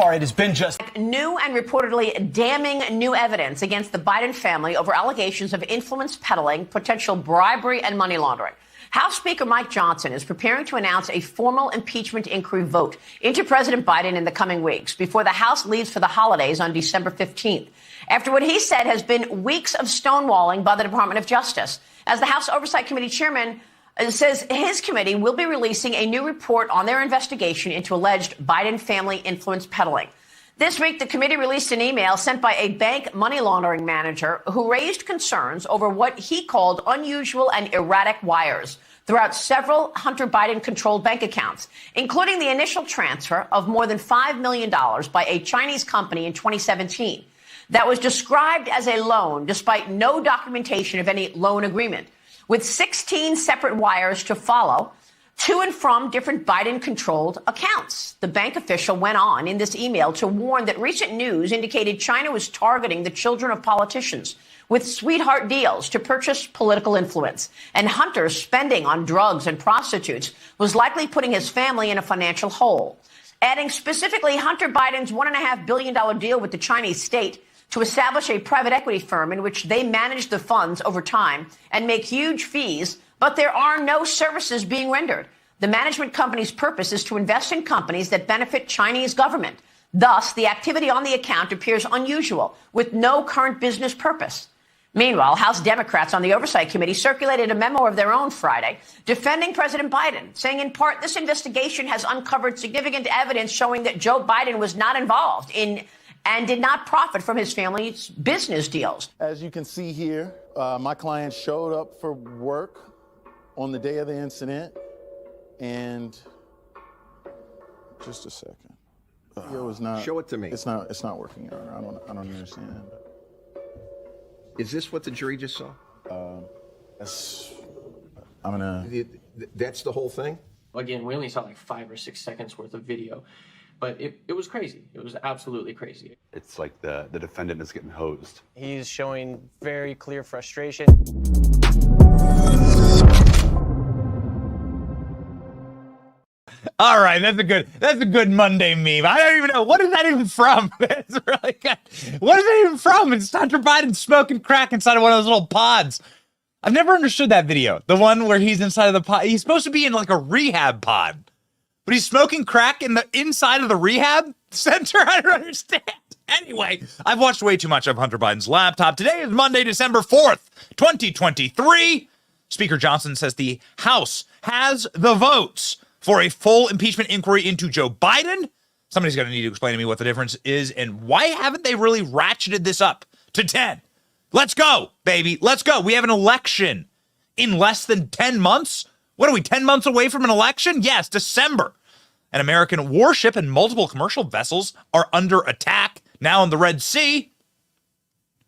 far, it has been just new and reportedly damning new evidence against the Biden family over allegations of influence peddling, potential bribery, and money laundering. House Speaker Mike Johnson is preparing to announce a formal impeachment inquiry vote into President Biden in the coming weeks before the House leaves for the holidays on December 15th, after what he said has been weeks of stonewalling by the Department of Justice. As the House Oversight Committee chairman says his committee will be releasing a new report on their investigation into alleged Biden family influence peddling. This week, the committee released an email sent by a bank money laundering manager who raised concerns over what he called unusual and erratic wires throughout several Hunter Biden-controlled bank accounts, including the initial transfer of more than $5 million by a Chinese company in 2017 that was described as a loan despite no documentation of any loan agreement, with 16 separate wires to follow to and from different Biden-controlled accounts. The bank official went on in this email to warn that recent news indicated China was targeting the children of politicians with sweetheart deals to purchase political influence, and Hunter's spending on drugs and prostitutes was likely putting his family in a financial hole. Adding specifically Hunter Biden's $1.5 billion deal with the Chinese state to establish a private equity firm in which they manage the funds over time and make huge fees, but there are no services being rendered. The management company's purpose is to invest in companies that benefit Chinese government. Thus, the activity on the account appears unusual, with no current business purpose. Meanwhile, House Democrats on the Oversight Committee circulated a memo of their own Friday defending President Biden, saying in part this investigation has uncovered significant evidence showing that Joe Biden was not involved in and did not profit from his family's business deals. As you can see here, my client showed up for work on the day of the incident, and just a second. It was not. Show it to me. It's not working, Your Honor. I don't understand. Is this what the jury just saw? That's the whole thing? Again, we only saw like 5 or 6 seconds worth of video, but it was crazy. It was absolutely crazy. It's like the defendant is getting hosed. He's showing very clear frustration. All right, that's a good Monday meme. I don't even know, what is that even from? It's really good. What is that even from? It's Hunter Biden smoking crack inside of one of those little pods. I've never understood that video. The one where he's inside of the pod. He's supposed to be in like a rehab pod, but he's smoking crack in the inside of the rehab center. I don't understand. Anyway, I've watched way too much of Hunter Biden's laptop. Today is Monday, December 4th, 2023. Speaker Johnson says the House has the votes for a full impeachment inquiry into Joe Biden. Somebody's going to need to explain to me what the difference is and why haven't they really ratcheted this up to 10? Let's go, baby. Let's go. We have an election in less than 10 months. What are we, 10 months away from an election? Yes, December. An American warship and multiple commercial vessels are under attack now in the Red Sea,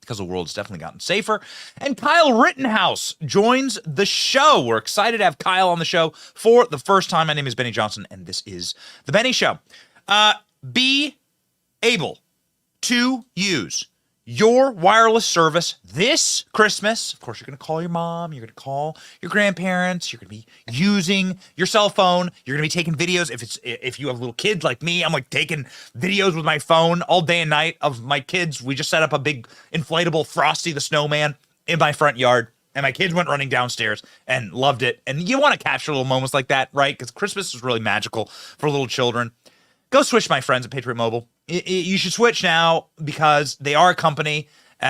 because the world's definitely gotten safer. And Kyle Rittenhouse joins the show. We're excited to have Kyle on the show for the first time. My name is Benny Johnson, and this is The Benny Show. Be able to use your wireless service this Christmas. Of course, you're going to call your mom. You're going to call your grandparents. You're going to be using your cell phone. You're going to be taking videos. If you have little kids like me, I'm like taking videos with my phone all day and night of my kids. We just set up a big inflatable Frosty the Snowman in my front yard, and my kids went running downstairs and loved it. And you want to capture little moments like that, right? Because Christmas is really magical for little children. Go switch, my friends at Patriot Mobile. You should switch now because they are a company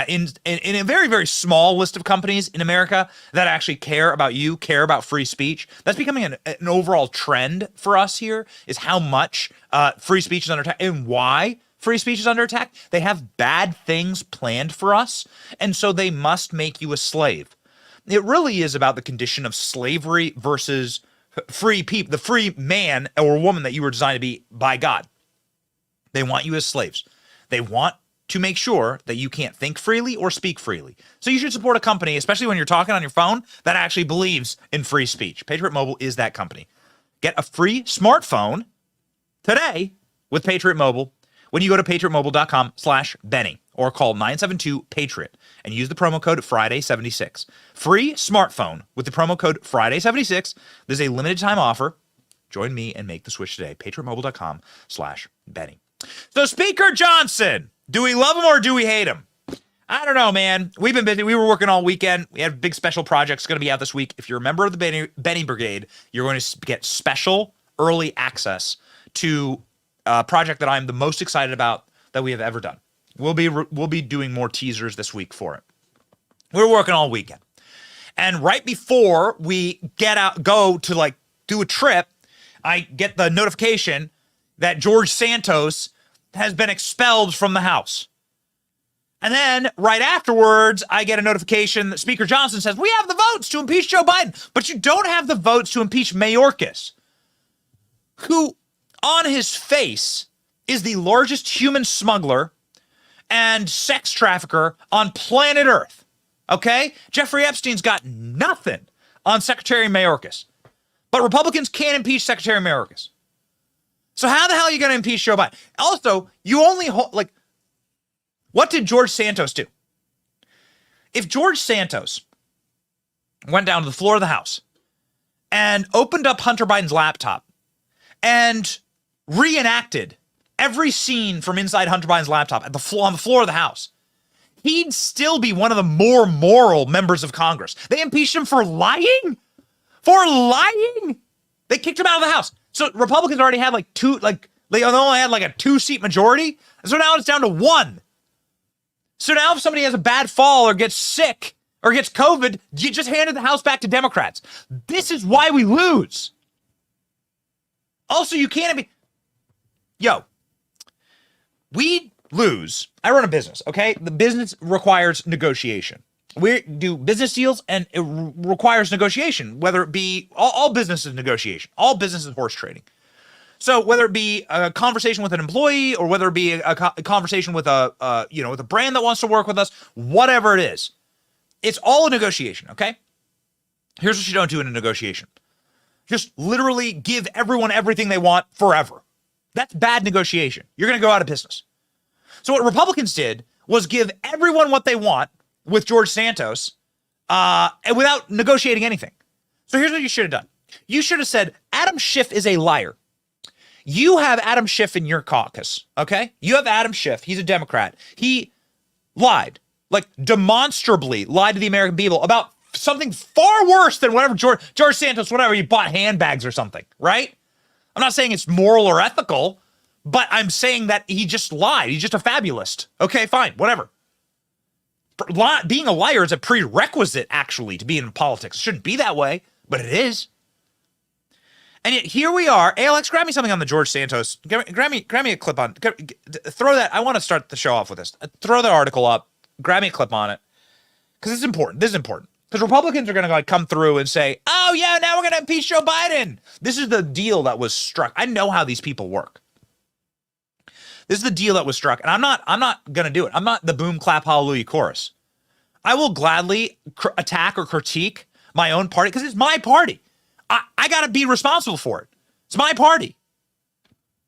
in a very, very small list of companies in America that actually care about you, care about free speech. That's becoming an overall trend for us here, is how much free speech is under attack and why free speech is under attack. They have bad things planned for us, and so they must make you a slave. It really is about the condition of slavery versus free people, the free man or woman that you were designed to be by God. They want you as slaves. They want to make sure that you can't think freely or speak freely. So you should support a company, especially when you're talking on your phone, that actually believes in free speech. Patriot Mobile is that company. Get a free smartphone today with Patriot Mobile when you go to patriotmobile.com/Benny or call 972-PATRIOT and use the promo code Friday76. Free smartphone with the promo code Friday76. This is a limited time offer. Join me and make the switch today. patriotmobile.com/Benny. So Speaker Johnson, do we love him or do we hate him? I don't know, man. We've been busy. We were working all weekend. We had big special projects going to be out this week. If you're a member of the Benny Brigade, you're going to get special early access to a project that I'm the most excited about that we have ever done. We'll be doing more teasers this week for it. We're working all weekend. And right before we go to like do a trip, I get the notification that George Santos has been expelled from the House. And then right afterwards, I get a notification that Speaker Johnson says, we have the votes to impeach Joe Biden, but you don't have the votes to impeach Mayorkas, who on his face is the largest human smuggler and sex trafficker on planet Earth. Okay? Jeffrey Epstein's got nothing on Secretary Mayorkas, but Republicans can't impeach Secretary Mayorkas. So how the hell are you going to impeach Joe Biden? Also, you only what did George Santos do? If George Santos went down to the floor of the House and opened up Hunter Biden's laptop and reenacted every scene from inside Hunter Biden's laptop on the floor of the House, he'd still be one of the more moral members of Congress. They impeached him for lying? For lying? They kicked him out of the House. So Republicans already had they only had like a 2-seat majority. So now it's down to 1. So now if somebody has a bad fall or gets sick or gets COVID, you just handed the House back to Democrats. This is why we lose. Also, you can't be... we lose. I run a business, okay? The business requires negotiation. We do business deals and it requires negotiation, whether it be all business is negotiation. All business is horse trading. So whether it be a conversation with an employee or whether it be a conversation with with a brand that wants to work with us, whatever it is, it's all a negotiation, okay? Here's what you don't do in a negotiation. Just literally give everyone everything they want forever. That's bad negotiation. You're going to go out of business. So what Republicans did was give everyone what they want with George Santos without negotiating anything. So here's what you should have done. You should have said, Adam Schiff is a liar. You have Adam Schiff in your caucus, okay? You have Adam Schiff. He's a Democrat. He lied, like demonstrably lied to the American people about something far worse than whatever George Santos, whatever, he bought handbags or something, right? I'm not saying it's moral or ethical, but I'm saying that he just lied. He's just a fabulist. Okay, fine, whatever. Being a liar is a prerequisite, actually, to be in politics. It shouldn't be that way, but it is. And yet here we are. Alex, grab me something on the George Santos. Grab me a clip on. Throw that. I want to start the show off with this. Throw the article up. Grab me a clip on it. Because it's important. This is important. Because Republicans are going to come through and say, oh, yeah, now we're going to impeach Joe Biden. This is the deal that was struck. I know how these people work. This is the deal that was struck. And I'm not going to do it. I'm not the boom, clap, hallelujah chorus. I will gladly attack or critique my own party because it's my party. I got to be responsible for it. It's my party.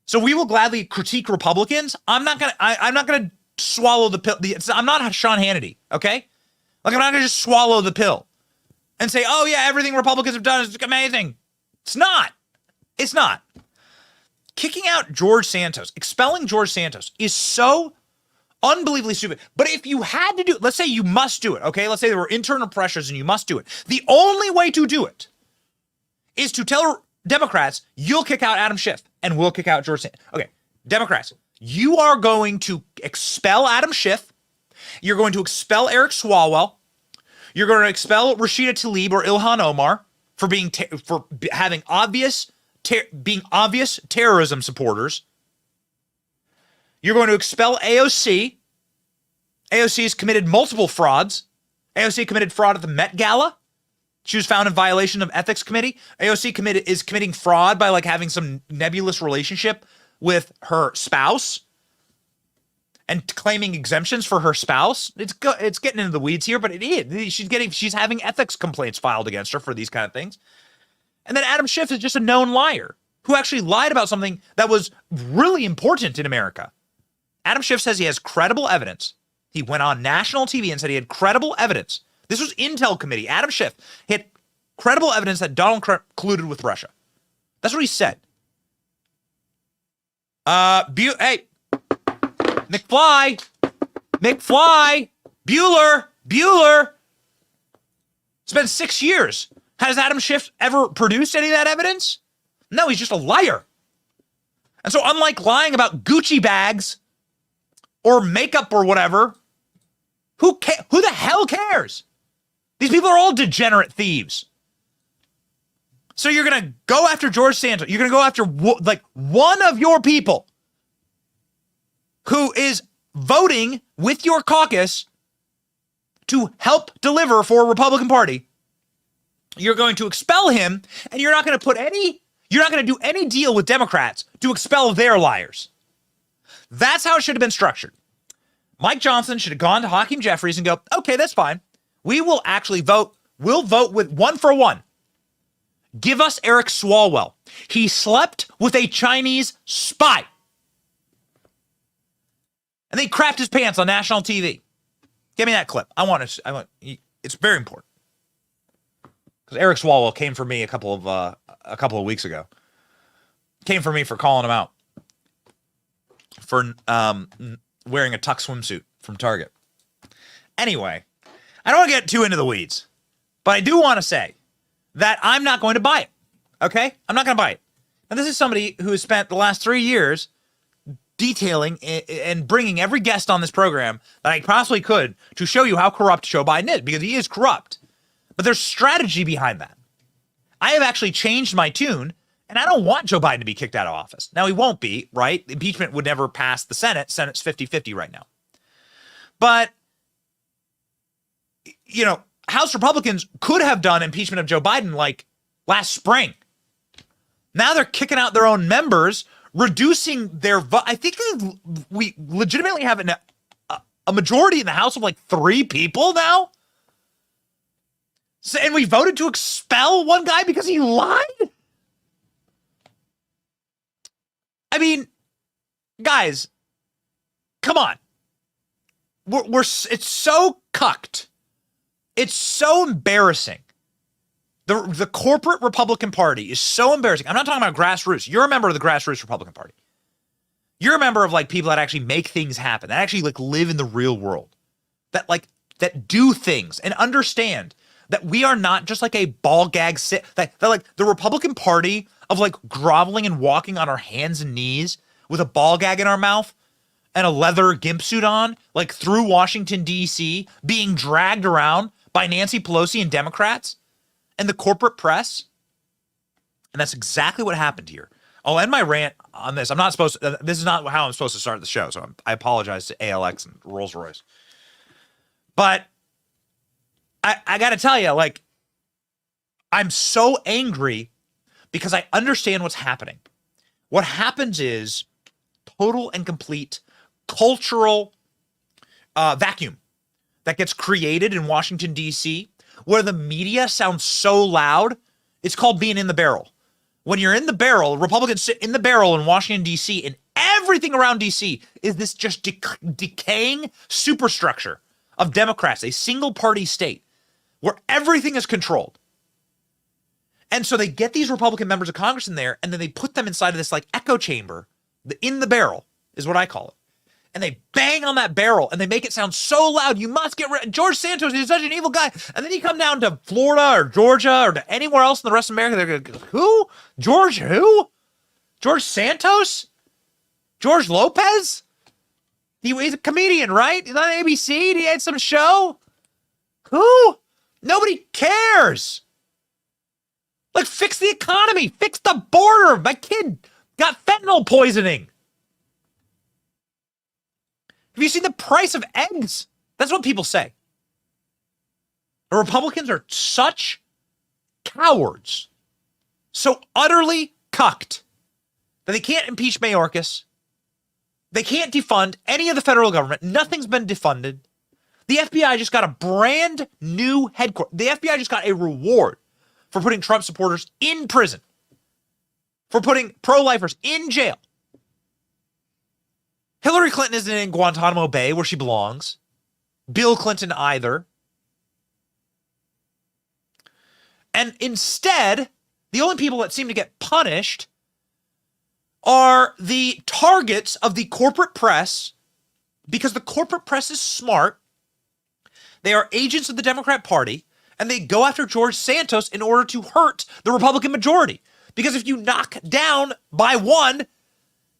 So we will gladly critique Republicans. I'm not going to swallow the pill. I'm not Sean Hannity, okay? Like, I'm not going to just swallow the pill and say, oh, yeah, everything Republicans have done is amazing. It's not. It's not. Kicking out George Santos, expelling George Santos is so unbelievably stupid. But if you had to do it, let's say you must do it, okay? Let's say there were internal pressures and you must do it. The only way to do it is to tell Democrats, you'll kick out Adam Schiff and we'll kick out George Santos. Okay, Democrats, you are going to expel Adam Schiff. You're going to expel Eric Swalwell. You're going to expel Rashida Tlaib or Ilhan Omar for being having obvious terrorism supporters. You're going to expel AOC. AOC has committed multiple frauds. AOC committed fraud at the Met Gala. She was found in violation of ethics committee. AOC is committing fraud by having some nebulous relationship with her spouse and claiming exemptions for her spouse. It's getting into the weeds here, but it is. She's having ethics complaints filed against her for these kind of things. And then Adam Schiff is just a known liar who actually lied about something that was really important in America. Adam Schiff says he has credible evidence. He went on national TV and said he had credible evidence. This was Intel Committee. Adam Schiff had credible evidence that Donald Trump colluded with Russia. That's what he said. Hey, McFly, Bueller. It's been 6 years. Has Adam Schiff ever produced any of that evidence? No, he's just a liar. And so unlike lying about Gucci bags or makeup or whatever, who the hell cares? These people are all degenerate thieves. So you're going to go after George Santos. You're going to go after one of your people who is voting with your caucus to help deliver for a Republican Party. You're going to expel him, and you're not going to do any deal with Democrats to expel their liars. That's how it should have been structured. Mike Johnson should have gone to Hakeem Jeffries and go, okay, that's fine. We will actually vote. We'll vote with 1-for-1. Give us Eric Swalwell. He slept with a Chinese spy. And they crapped his pants on national TV. Give me that clip. It's very important. Because Eric Swalwell came for me a couple of weeks ago. Came for me for calling him out for wearing a tuck swimsuit from Target. Anyway, I don't want to get too into the weeds, but I do want to say that I'm not going to buy it. Okay? I'm not going to buy it. And this is somebody who has spent the last 3 years detailing and bringing every guest on this program that I possibly could to show you how corrupt Joe Biden is, because he is corrupt. But there's strategy behind that. I have actually changed my tune, and I don't want Joe Biden to be kicked out of office. Now, he won't be, right? Impeachment would never pass the Senate. Senate's 50-50 right now. But, you know, House Republicans could have done impeachment of Joe Biden like last spring. Now they're kicking out their own members, reducing their vote. I think we legitimately have a majority in the House of like 3 people now. So, and we voted to expel one guy because he lied? I mean, guys, come on. It's so cucked. It's so embarrassing. The corporate Republican Party is so embarrassing. I'm not talking about grassroots. You're a member of the grassroots Republican Party. You're a member of like people that actually make things happen, that actually like live in the real world, that do things and understand that we are not just like a ball gag that like the Republican Party of like groveling and walking on our hands and knees with a ball gag in our mouth and a leather gimp suit on, like through Washington, D.C., being dragged around by Nancy Pelosi and Democrats and the corporate press. And that's exactly what happened here. I'll end my rant on this. This is not how I'm supposed to start the show, so I apologize to ALX and Rolls-Royce. But I got to tell you, like, I'm so angry because I understand what's happening. What happens is total and complete cultural vacuum that gets created in Washington, D.C., where the media sounds so loud. It's called being in the barrel. When you're in the barrel, Republicans sit in the barrel in Washington, D.C., and everything around D.C. is this just decaying superstructure of Democrats, a single-party state where everything is controlled. And so they get these Republican members of Congress in there, and then they put them inside of this like echo chamber, in the barrel is what I call it. And they bang on that barrel, and they make it sound so loud. You must get rid. George Santos is such an evil guy. And then you come down to Florida or Georgia or to anywhere else in the rest of America. They're going, who? George who? George Santos? George Lopez? He's a comedian, right? He's on ABC. He had some show. Who? Nobody cares. Like, fix the economy. Fix the border. My kid got fentanyl poisoning. Have you seen the price of eggs? That's what people say. The Republicans are such cowards, so utterly cucked, that they can't impeach Mayorkas. They can't defund any of the federal government. Nothing's been defunded. The FBI just got a brand new headquarters. The FBI just got a reward for putting Trump supporters in prison, for putting pro-lifers in jail. Hillary Clinton isn't in Guantanamo Bay where she belongs. Bill Clinton either. And instead, the only people that seem to get punished are the targets of the corporate press because the corporate press is smart. They are agents of the Democrat Party, and they go after George Santos in order to hurt the Republican majority. Because if you knock down by one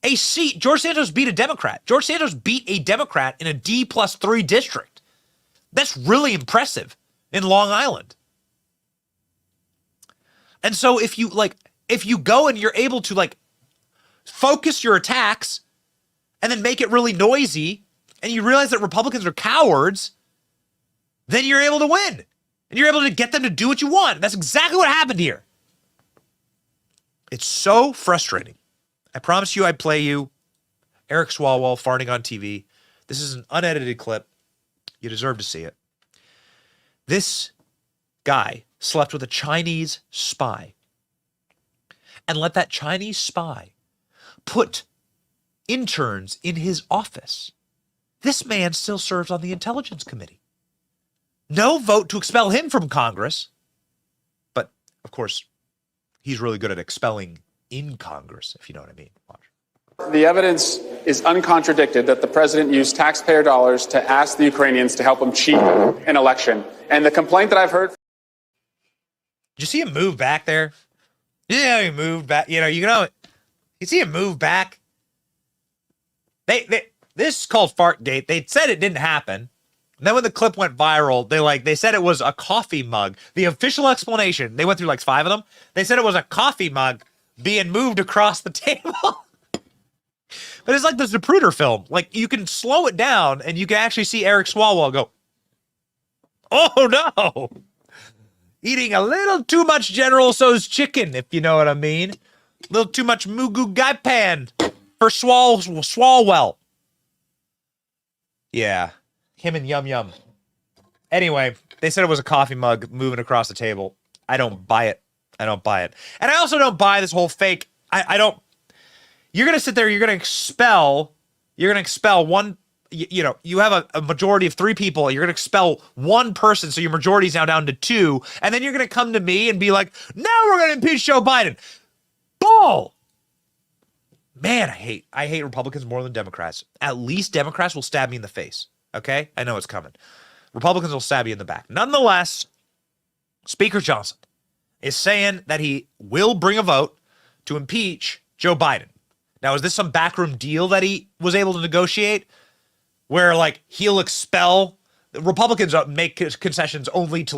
a seat, George Santos beat a Democrat. George Santos beat a Democrat in a D+3 district. That's really impressive in Long Island. And so if you go and you're able to focus your attacks and then make it really noisy, and you realize that Republicans are cowards, then you're able to win. And you're able to get them to do what you want. That's exactly what happened here. It's so frustrating. I promised you I'd play you Eric Swalwell farting on TV. This is an unedited clip. You deserve to see it. This guy slept with a Chinese spy and let that Chinese spy put interns in his office. This man still serves on the Intelligence Committee. No vote to expel him from Congress. But, of course, he's really good at expelling in Congress, if you know what I mean. Watch. The evidence is uncontradicted that the president used taxpayer dollars to ask the Ukrainians to help him cheat an election. And the complaint that I've heard... Did you see him move back there? Yeah, he moved back. You see him move back? This is called Fartgate. They said it didn't happen. And then when the clip went viral, they said it was a coffee mug. The official explanation, they went through 5 of them. They said it was a coffee mug being moved across the table. But it's like the Zapruder film. You can slow it down and you can actually see Eric Swalwell go, oh no, eating a little too much General Tso's chicken, if you know what I mean. A little too much Mugu Gai Pan for Swalwell. Yeah, him and Yum Yum. Anyway, they said it was a coffee mug moving across the table. I don't buy it. I don't buy it. And I also don't buy this whole fake. I don't. You're going to sit there. You're going to expel one. You have a majority of 3 people. You're going to expel one person. So your majority is now down to 2. And then you're going to come to me and be like, now we're going to impeach Joe Biden. Bull. Man, I hate Republicans more than Democrats. At least Democrats will stab me in the face. Okay? I know it's coming. Republicans will stab you in the back. Nonetheless, Speaker Johnson is saying that he will bring a vote to impeach Joe Biden. Now, is this some backroom deal that he was able to negotiate where he'll expel Republicans make concessions only to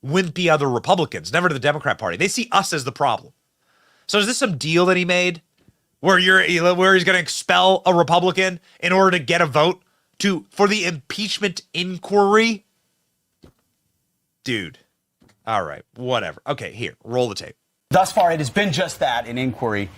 wimpy other Republicans, never to the Democrat Party. They see us as the problem. So is this some deal that he made where he's going to expel a Republican in order to get a vote for the impeachment inquiry? Dude. All right, whatever. Okay, here, roll the tape. Thus far, it has been just that, an inquiry.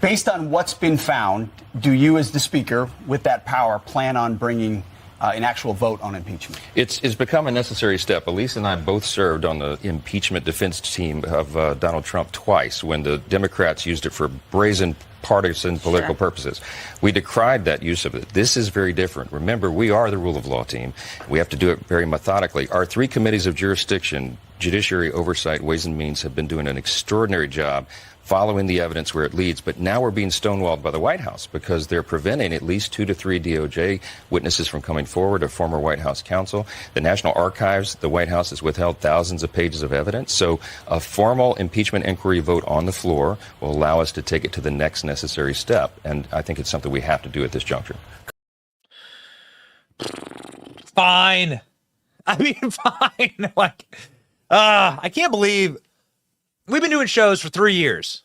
Based on what's been found, do you as the speaker, with that power, plan on bringing an actual vote on impeachment? It's become a necessary step. Elise and I both served on the impeachment defense team of Donald Trump twice when the Democrats used it for brazen partisan political purposes. We decried that use of it. This is very different. Remember, we are the rule of law team. We have to do it very methodically. Our 3 committees of jurisdiction, Judiciary, Oversight, Ways and Means, have been doing an extraordinary job following the evidence where it leads. But now we're being stonewalled by the White House because they're preventing at least 2 to 3 DOJ witnesses from coming forward, a former White House counsel. The National Archives, the White House has withheld thousands of pages of evidence. So a formal impeachment inquiry vote on the floor will allow us to take it to the next necessary step. And I think it's something we have to do at this juncture. Fine. I mean, fine. I can't believe we've been doing shows for 3 years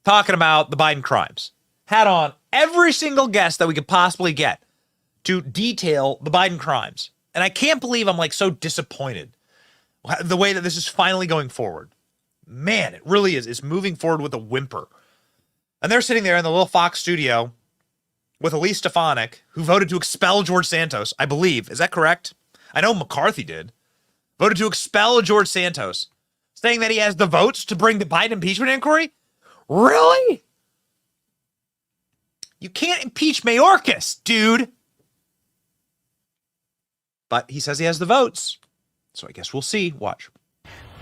talking about the Biden crimes. Had on every single guest that we could possibly get to detail the Biden crimes. And I can't believe I'm so disappointed the way that this is finally going forward. Man, it really is. It's moving forward with a whimper. And they're sitting there in the little Fox studio with Elise Stefanik, who voted to expel George Santos, I believe. Is that correct? I know McCarthy did. Voted to expel George Santos, saying that he has the votes to bring the Biden impeachment inquiry? Really? You can't impeach Mayorkas, dude. But he says he has the votes. So I guess we'll see. Watch.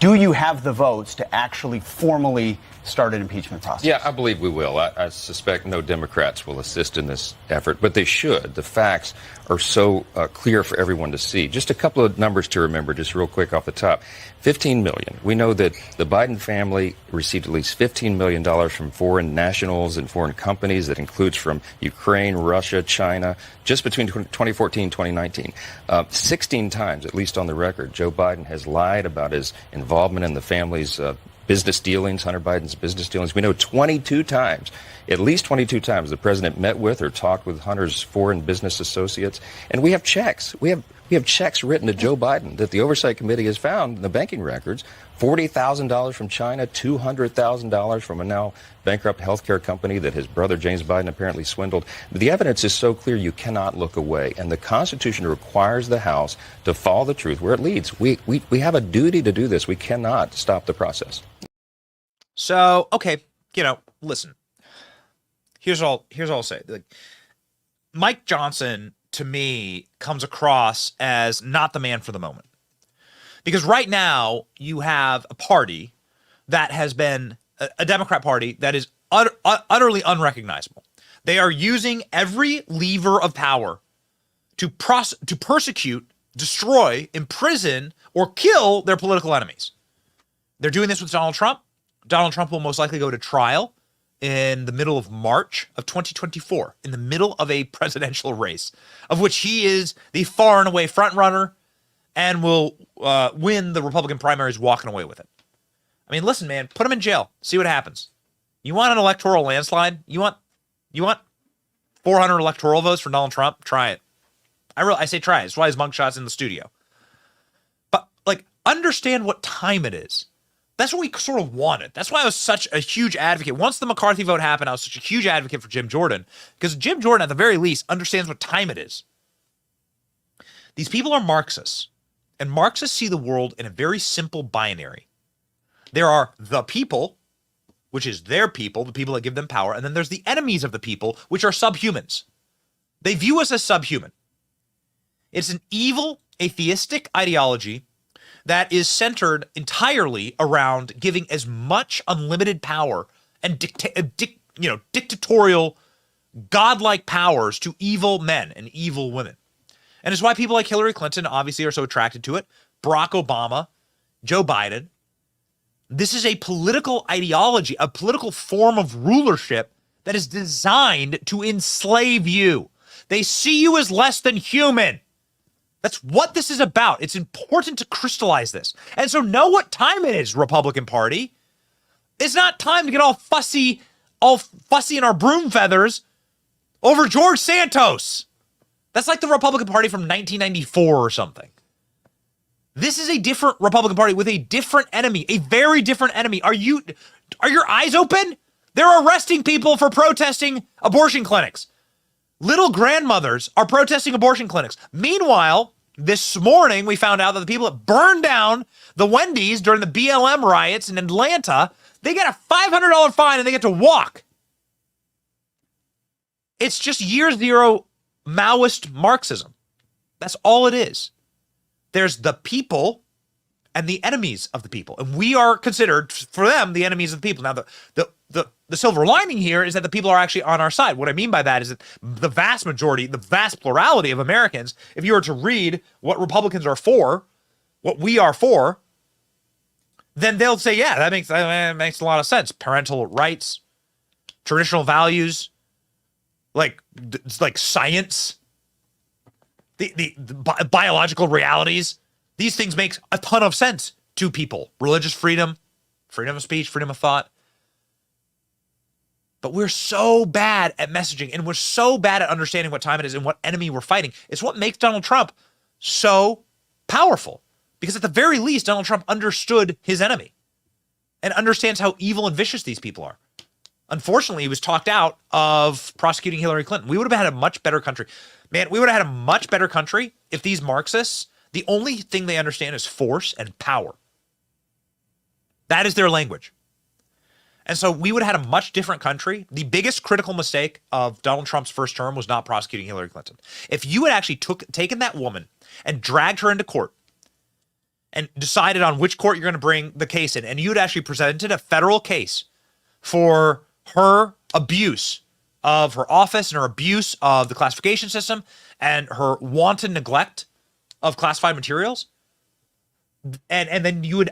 Do you have the votes to actually formally start an impeachment process? Yeah, I believe we will. I suspect no Democrats will assist in this effort, but they should. The facts are so clear for everyone to see. Just a couple of numbers to remember, just real quick off the top. 15 million. We know that the Biden family received at least $15 million from foreign nationals and foreign companies. That includes from Ukraine, Russia, China, just between 2014 and 2019. 16 times, at least on the record, Joe Biden has lied about his involvement in the family's business dealings, Hunter Biden's business dealings. We know 22 times, at least 22 times, the president met with or talked with Hunter's foreign business associates. And we have checks. We have checks written to Joe Biden that the Oversight Committee has found in the banking records. $40,000 from China, $200,000 from a now bankrupt healthcare company that his brother James Biden apparently swindled. The evidence is so clear you cannot look away. And the Constitution requires the House to follow the truth where it leads. We have a duty to do this. We cannot stop the process. So, okay, listen. Here's all I'll say. Like, Mike Johnson, to me, comes across as not the man for the moment. Because right now, you have a party that has been a Democrat party that is utterly unrecognizable. They are using every lever of power to persecute, destroy, imprison, or kill their political enemies. They're doing this with Donald Trump. Donald Trump will most likely go to trial in the middle of March of 2024, in the middle of a presidential race, of which he is the far and away front runner and will win the Republican primaries walking away with it. I mean, listen, man, put him in jail. See what happens. You want an electoral landslide? You want 400 electoral votes for Donald Trump? Try it. I say try it. That's why his mugshot's in the studio. But, understand what time it is. That's what we sort of wanted. That's why I was such a huge advocate. Once the McCarthy vote happened, I was such a huge advocate for Jim Jordan, because Jim Jordan, at the very least, understands what time it is. These people are Marxists, and Marxists see the world in a very simple binary. There are the people, which is their people, the people that give them power, and then there's the enemies of the people, which are subhumans. They view us as subhuman. It's an evil, atheistic ideology that is centered entirely around giving as much unlimited power and dictatorial, godlike powers to evil men and evil women. And it's why people like Hillary Clinton obviously are so attracted to it, Barack Obama, Joe Biden. This is a political ideology, a political form of rulership that is designed to enslave you. They see you as less than human. That's what this is about. It's important to crystallize this. And so know what time it is, Republican Party. It's not time to get all fussy in our broom feathers over George Santos. That's like the Republican Party from 1994 or something. This is a different Republican Party with a different enemy, a very different enemy. Are your eyes open? They're arresting people for protesting abortion clinics. Little grandmothers are protesting abortion clinics. Meanwhile, this morning, we found out that the people that burned down the Wendy's during the BLM riots in Atlanta, they get a $500 fine and they get to walk. It's just year zero Maoist Marxism. That's all it is. There's the people and the enemies of the people. And we are considered, for them, the enemies of the people. Now, the silver lining here is that the people are actually on our side. What I mean by that is that the vast majority, the vast plurality of Americans, if you were to read what Republicans are for, what we are for, then they'll say, yeah, that makes a lot of sense. Parental rights, traditional values, like science, the biological realities. These things make a ton of sense to people. Religious freedom, freedom of speech, freedom of thought. But we're so bad at messaging, and we're so bad at understanding what time it is and what enemy we're fighting. It's what makes Donald Trump so powerful. Because at the very least, Donald Trump understood his enemy and understands how evil and vicious these people are. Unfortunately, he was talked out of prosecuting Hillary Clinton. We would have had a much better country. Man, we would have had a much better country if these Marxists, the only thing they understand is force and power. That is their language. And so we would have had a much different country. The biggest critical mistake of Donald Trump's first term was not prosecuting Hillary Clinton. If you had actually taken that woman and dragged her into court and decided on which court you're going to bring the case in, and you'd actually presented a federal case for her abuse of her office and her abuse of the classification system and her wanton neglect of classified materials, and then you would,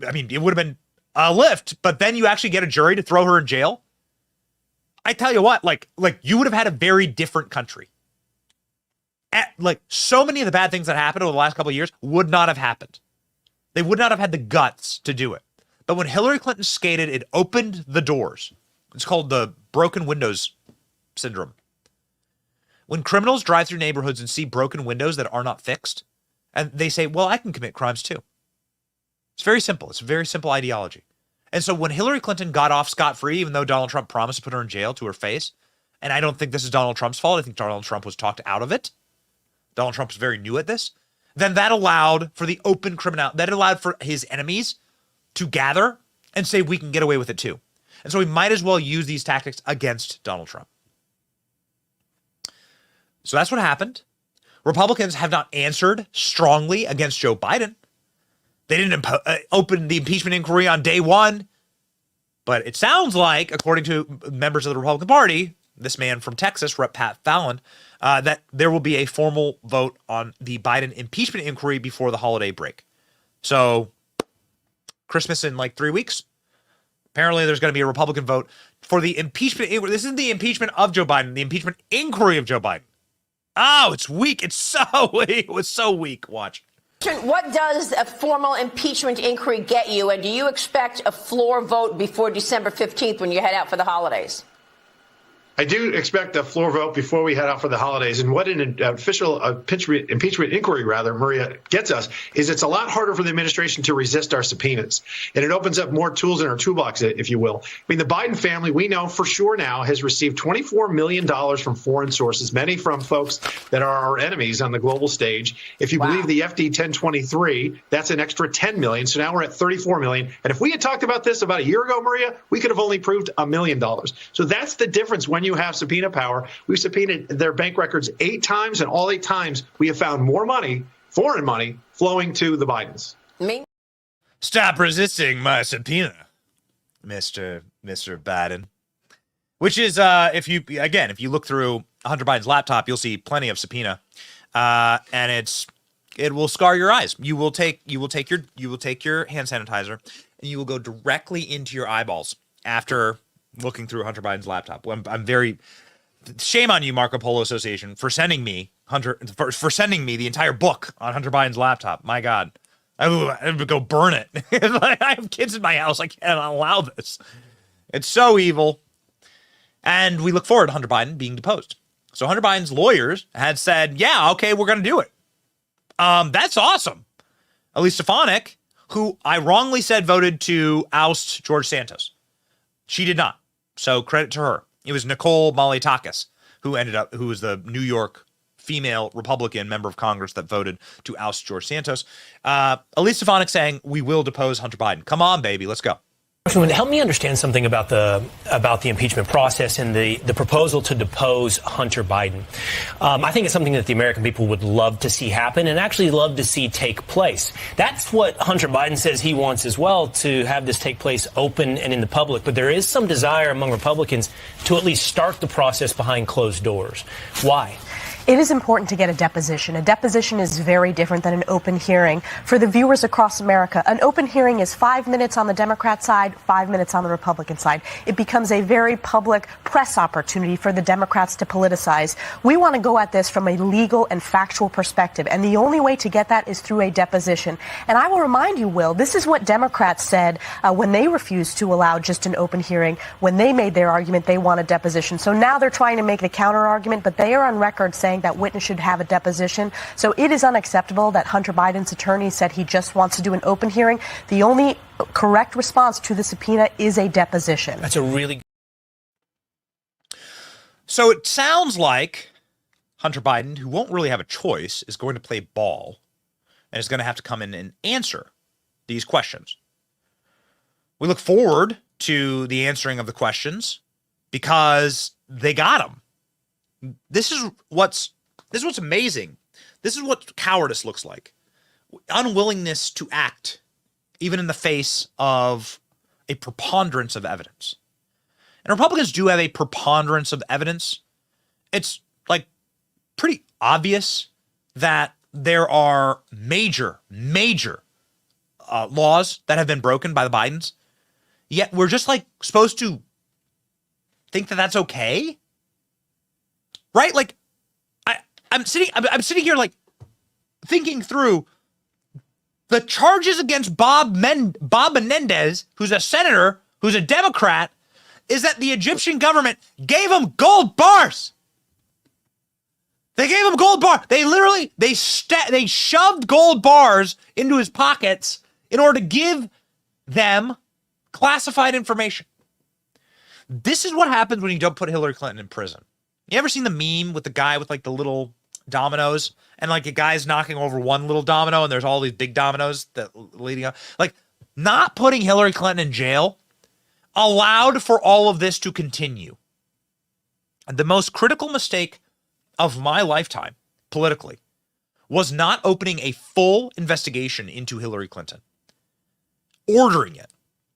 I mean, it would have been a lift, but then you actually get a jury to throw her in jail. I tell you what, like you would have had a very different country. Like so many of the bad things that happened over the last couple of years would not have happened. They would not have had the guts to do it. But when Hillary Clinton skated, it opened the doors. It's called the broken windows syndrome. When criminals drive through neighborhoods and see broken windows that are not fixed, and they say, well, I can commit crimes too. It's very simple. It's a very simple ideology. And so when Hillary Clinton got off scot-free, even though Donald Trump promised to put her in jail to her face, and I don't think this is Donald Trump's fault. I think Donald Trump was talked out of it. Donald Trump was very new at this. Then that allowed for the open criminality. That allowed for his enemies to gather and say, we can get away with it too. And so we might as well use these tactics against Donald Trump. So that's what happened. Republicans have not answered strongly against Joe Biden. They didn't open the impeachment inquiry on day one. But it sounds like, according to members of the Republican Party, this man from Texas, Rep. Pat Fallon, that there will be a formal vote on the Biden impeachment inquiry before the holiday break. So Christmas in like 3 weeks. Apparently there's going to be a Republican vote for the impeachment inquiry. This isn't the impeachment of Joe Biden, the impeachment inquiry of Joe Biden. Oh, it's weak. It's so weak. It was so weak. Watch. What does a formal impeachment inquiry get you? And do you expect a floor vote before December 15th when you head out for the holidays? I do expect a floor vote before we head out for the holidays. And what an official impeachment inquiry, Maria, gets us is it's a lot harder for the administration to resist our subpoenas. And it opens up more tools in our toolbox, if you will. I mean, the Biden family, we know for sure now, has received $24 million from foreign sources, many from folks that are our enemies on the global stage. If you believe the FD 1023, that's an extra $10 million. So now we're at $34 million. And if we had talked about this about a year ago, Maria, we could have only proved $1 million. So that's the difference when you have subpoena power. We've subpoenaed their bank records 8 times, and all 8 times we have found more money, foreign money, flowing to the Bidens. Stop resisting my subpoena, Mr. Biden. Which is, if you look through Hunter Biden's laptop, you'll see plenty of subpoena, and it will scar your eyes. You will take your hand sanitizer, and you will go directly into your eyeballs after looking through Hunter Biden's laptop. I'm very shame on you, Marco Polo Association, for sending me the entire book on Hunter Biden's laptop. My God, I would go burn it. I have kids in my house. I can't allow this. It's so evil. And we look forward to Hunter Biden being deposed. So Hunter Biden's lawyers had said, yeah, okay, we're going to do it. That's awesome. Elise Stefanik, who I wrongly said voted to oust George Santos. She did not. So credit to her. It was Nicole Malliotakis who was the New York female Republican member of Congress that voted to oust George Santos. Elise Stefanik saying, we will depose Hunter Biden. Come on, baby. Let's go. Help me understand something about the impeachment process and the proposal to depose Hunter Biden. I think it's something that the American people would love to see happen and actually love to see take place. That's what Hunter Biden says he wants as well, to have this take place open and in the public. But there is some desire among Republicans to at least start the process behind closed doors. Why? It is important to get a deposition. A deposition is very different than an open hearing. For the viewers across America, an open hearing is 5 minutes on the Democrat side, 5 minutes on the Republican side. It becomes a very public press opportunity for the Democrats to politicize. We want to go at this from a legal and factual perspective, and the only way to get that is through a deposition. And I will remind you, Will, this is what Democrats said when they refused to allow just an open hearing. When they made their argument, they want a deposition. So now they're trying to make the counter argument, but they are on record saying that witness should have a deposition. So it is unacceptable that Hunter Biden's attorney said he just wants to do an open hearing. The only correct response to the subpoena is a deposition. That's a really... So it sounds like Hunter Biden, who won't really have a choice, is going to play ball and is going to have to come in and answer these questions. We look forward to the answering of the questions because they got him. This is what's amazing. This is what cowardice looks like. unwillingness to act, even in the face of a preponderance of evidence. And Republicans do have a preponderance of evidence. It's like pretty obvious that there are major laws that have been broken by the Bidens. Yet we're just like supposed to think that that's okay, right? Like I'm sitting here like thinking through the charges against Bob Menendez, who's a senator, who's a Democrat, is that the Egyptian government gave him gold bars. They gave him gold bars. They literally, they shoved gold bars into his pockets in order to give them classified information. This is what happens when you don't put Hillary Clinton in prison. You ever seen the meme with the guy with like the little dominoes and like a guy's knocking over one little domino and there's all these big dominoes that leading up? Like, not putting Hillary Clinton in jail allowed for all of this to continue. And the most critical mistake of my lifetime politically was not opening a full investigation into Hillary Clinton, ordering it.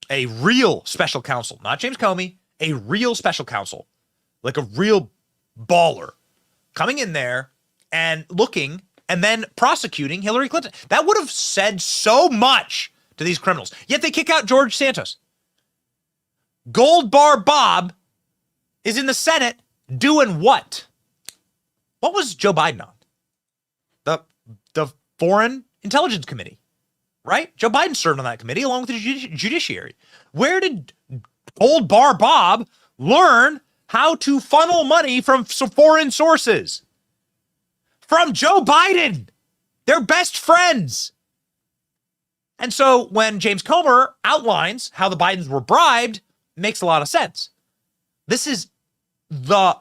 A real special counsel, not James Comey, a real special counsel, like a real baller, coming in there and looking and then prosecuting Hillary Clinton. That would have said so much to these criminals. Yet they kick out George Santos. Gold Bar Bob is in the Senate doing what? What was Joe Biden on? The Foreign Intelligence Committee, right? Joe Biden served on that committee along with the judiciary. Where did Gold Bar Bob learn how to funnel money from some foreign sources? From Joe Biden. They're best friends. And so when James Comer outlines how the Bidens were bribed, it makes a lot of sense. This is the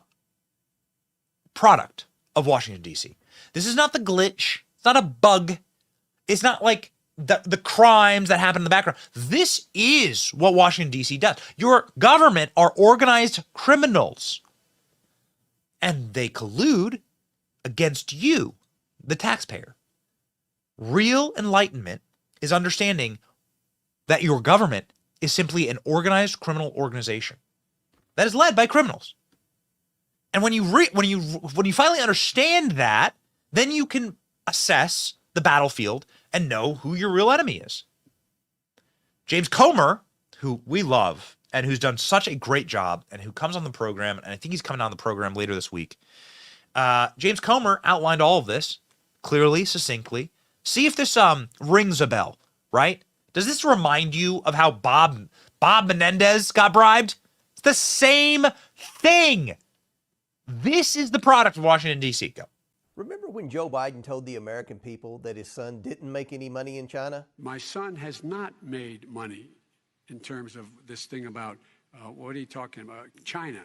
product of Washington, D.C. This is not the glitch. It's not a bug. It's not like the crimes that happen in the background. This is what Washington, D.C. does. Your government are organized criminals. And they collude against you, the taxpayer. Real enlightenment is understanding that your government is simply an organized criminal organization that is led by criminals. And when you finally understand that, then you can assess the battlefield and know who your real enemy is. James Comer, who we love and who's done such a great job and who comes on the program, and I think he's coming on the program later this week. James Comer outlined all of this clearly, succinctly. See if this rings a bell, right? Does this remind you of how Bob Menendez got bribed? It's the same thing. This is the product of Washington, D.C. Go. Remember when Joe Biden told the American people that his son didn't make any money in China? My son has not made money in terms of this thing about, what are you talking about, China?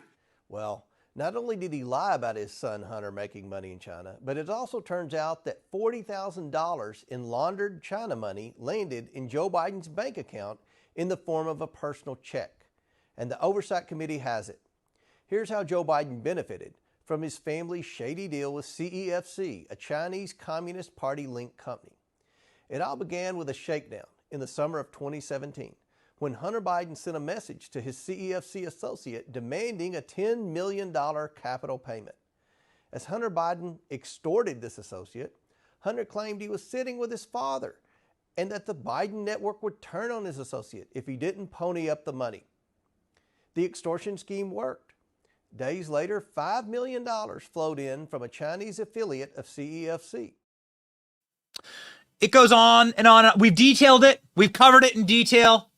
Well, not only did he lie about his son Hunter making money in China, but it also turns out that $40,000 in laundered China money landed in Joe Biden's bank account in the form of a personal check. And the Oversight Committee has it. Here's how Joe Biden benefited from his family's shady deal with CEFC, a Chinese Communist Party-linked company. It all began with a shakedown in the summer of 2017 when Hunter Biden sent a message to his CEFC associate demanding a $10 million capital payment. As Hunter Biden extorted this associate, Hunter claimed he was sitting with his father and that the Biden network would turn on his associate if he didn't pony up the money. The extortion scheme worked. Days later, $5 million flowed in from a Chinese affiliate of CEFC. It goes on and on. We've detailed it. We've covered it in detail.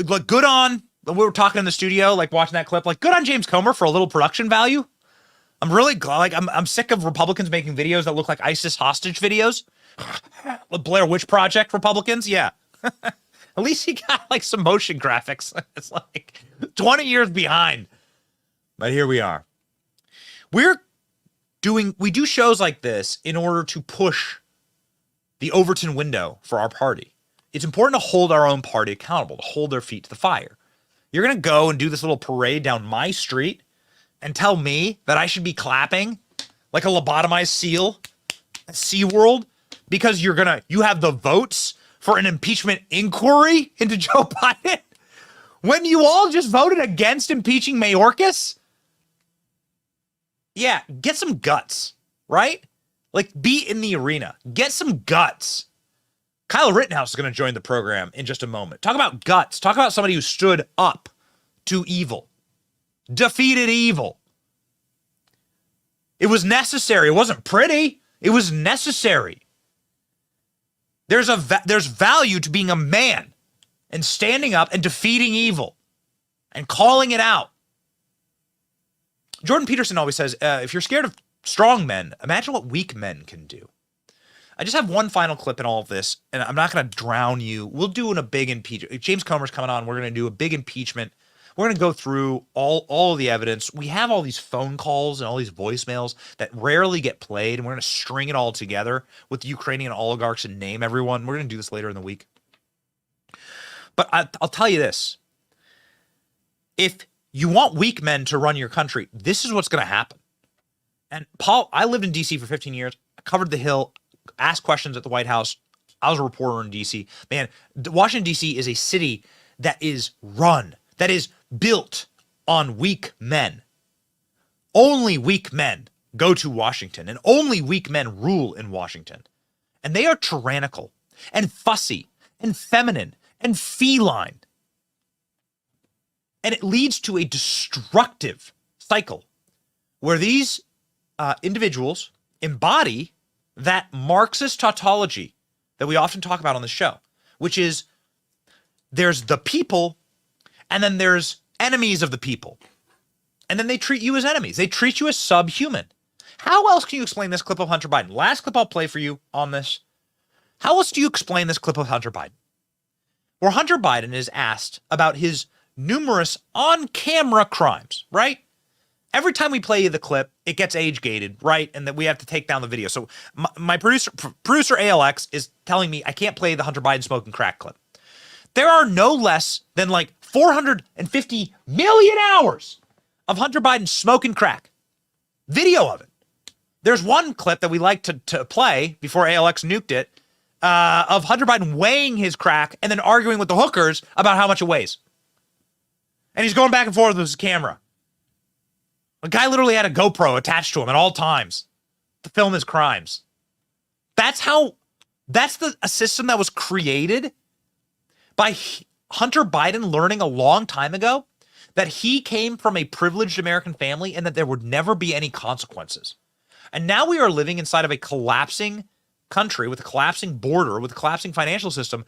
Good on. We were talking in the studio, like watching that clip. Like, good on James Comer for a little production value. I'm really glad. Like, I'm sick of Republicans making videos that look like ISIS hostage videos. The Blair Witch Project Republicans, yeah. At least he got like some motion graphics. It's like 20 years behind. But here we are. We do shows like this in order to push the Overton window for our party. It's important to hold our own party accountable, to hold their feet to the fire. You're going to go and do this little parade down my street and tell me that I should be clapping like a lobotomized seal at SeaWorld because you have the votes for an impeachment inquiry into Joe Biden when you all just voted against impeaching Mayorkas? Yeah, get some guts, right? Like, be in the arena. Get some guts. Kyle Rittenhouse is going to join the program in just a moment. Talk about guts. Talk about somebody who stood up to evil, defeated evil. It was necessary. It wasn't pretty. It was necessary. There's value to being a man and standing up and defeating evil and calling it out. Jordan Peterson always says, if you're scared of strong men, imagine what weak men can do. I just have one final clip in all of this, and I'm not going to drown you. We'll do a big impeachment. James Comer's coming on. We're going to do a big impeachment. We're going to go through all of the evidence. We have all these phone calls and all these voicemails that rarely get played, and we're going to string it all together with the Ukrainian oligarchs and name everyone. We're going to do this later in the week. But I'll tell you this. If you want weak men to run your country, this is what's going to happen. And Paul, I lived in D.C. for 15 years. I covered the Hill, asked questions at the White House. I was a reporter in D.C. Man, Washington, D.C. is a city that is run, that is built on weak men. Only weak men go to Washington, and only weak men rule in Washington. And they are tyrannical and fussy and feminine and feline. And it leads to a destructive cycle where these individuals embody that Marxist tautology that we often talk about on the show, which is there's the people and then there's enemies of the people. And then they treat you as enemies. They treat you as subhuman. How else can you explain this clip of Hunter Biden? Last clip I'll play for you on this. How else do you explain this clip of Hunter Biden? Where Hunter Biden is asked about his numerous on-camera crimes, right? Every time we play the clip, it gets age-gated, right? And that we have to take down the video. So my producer ALX is telling me I can't play the Hunter Biden smoking crack clip. There are no less than like 450 million hours of Hunter Biden smoking crack. Video of it. There's one clip that we like to play before ALX nuked it of Hunter Biden weighing his crack and then arguing with the hookers about how much it weighs. And he's going back and forth with his camera. A guy literally had a GoPro attached to him at all times to film his crimes. That's a system that was created by Hunter Biden learning a long time ago that he came from a privileged American family and that there would never be any consequences. And now we are living inside of a collapsing country with a collapsing border, with a collapsing financial system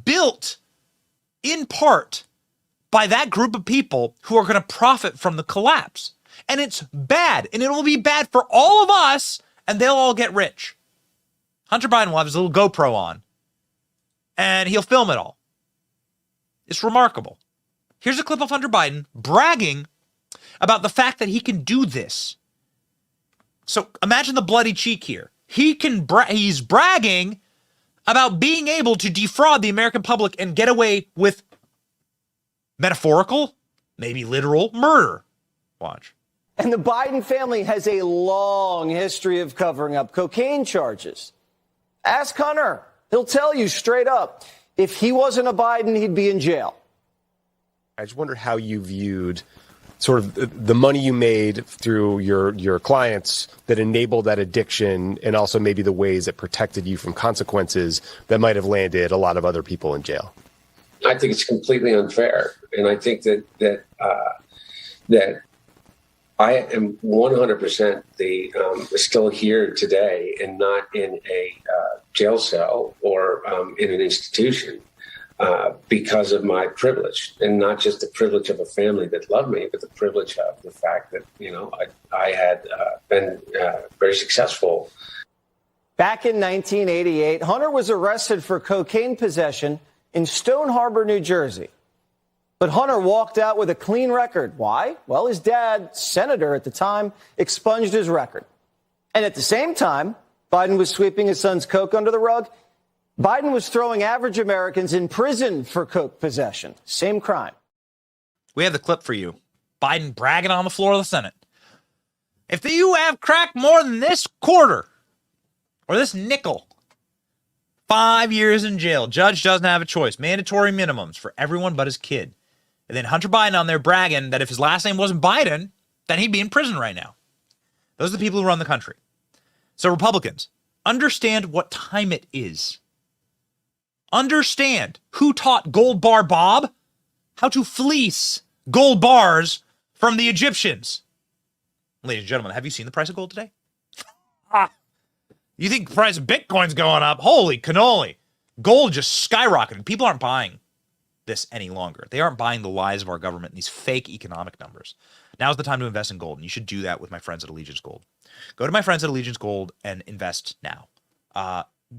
built in part by that group of people who are going to profit from the collapse. And it's bad, and it will be bad for all of us, and they'll all get rich. Hunter Biden will have his little GoPro on, and he'll film it all. It's remarkable. Here's a clip of Hunter Biden bragging about the fact that he can do this. So imagine the bloody cheek here. He's bragging about being able to defraud the American public and get away with metaphorical, maybe literal murder. Watch. And the Biden family has a long history of covering up cocaine charges. Ask Hunter. He'll tell you straight up, if he wasn't a Biden, he'd be in jail. I just wonder how you viewed sort of the money you made through your clients that enabled that addiction, and also maybe the ways it protected you from consequences that might have landed a lot of other people in jail. I think it's completely unfair. And I think that I am 100% still here today and not in a jail cell or in an institution because of my privilege, and not just the privilege of a family that loved me, but the privilege of the fact that, I had been very successful. Back in 1988, Hunter was arrested for cocaine possession in Stone Harbor, New Jersey. But Hunter walked out with a clean record. Why? Well, his dad, senator at the time, expunged his record. And at the same time, Biden was sweeping his son's coke under the rug. Biden was throwing average Americans in prison for coke possession. Same crime. We have the clip for you. Biden bragging on the floor of the Senate. If you have crack more than this quarter or this nickel, 5 years in jail. Judge doesn't have a choice. Mandatory minimums for everyone but his kid. And then Hunter Biden on there bragging that if his last name wasn't Biden, then he'd be in prison right now. Those are the people who run the country. So Republicans, understand what time it is. Understand who taught Gold Bar Bob how to fleece gold bars from the Egyptians. Ladies and gentlemen, have you seen the price of gold today? You think the price of Bitcoin's going up? Holy cannoli. Gold just skyrocketed. People aren't buying this any longer. They aren't buying the lies of our government and these fake economic numbers. Now's the time to invest in gold, and you should do that with my friends at Allegiance Gold. Go to my friends at Allegiance Gold and invest now.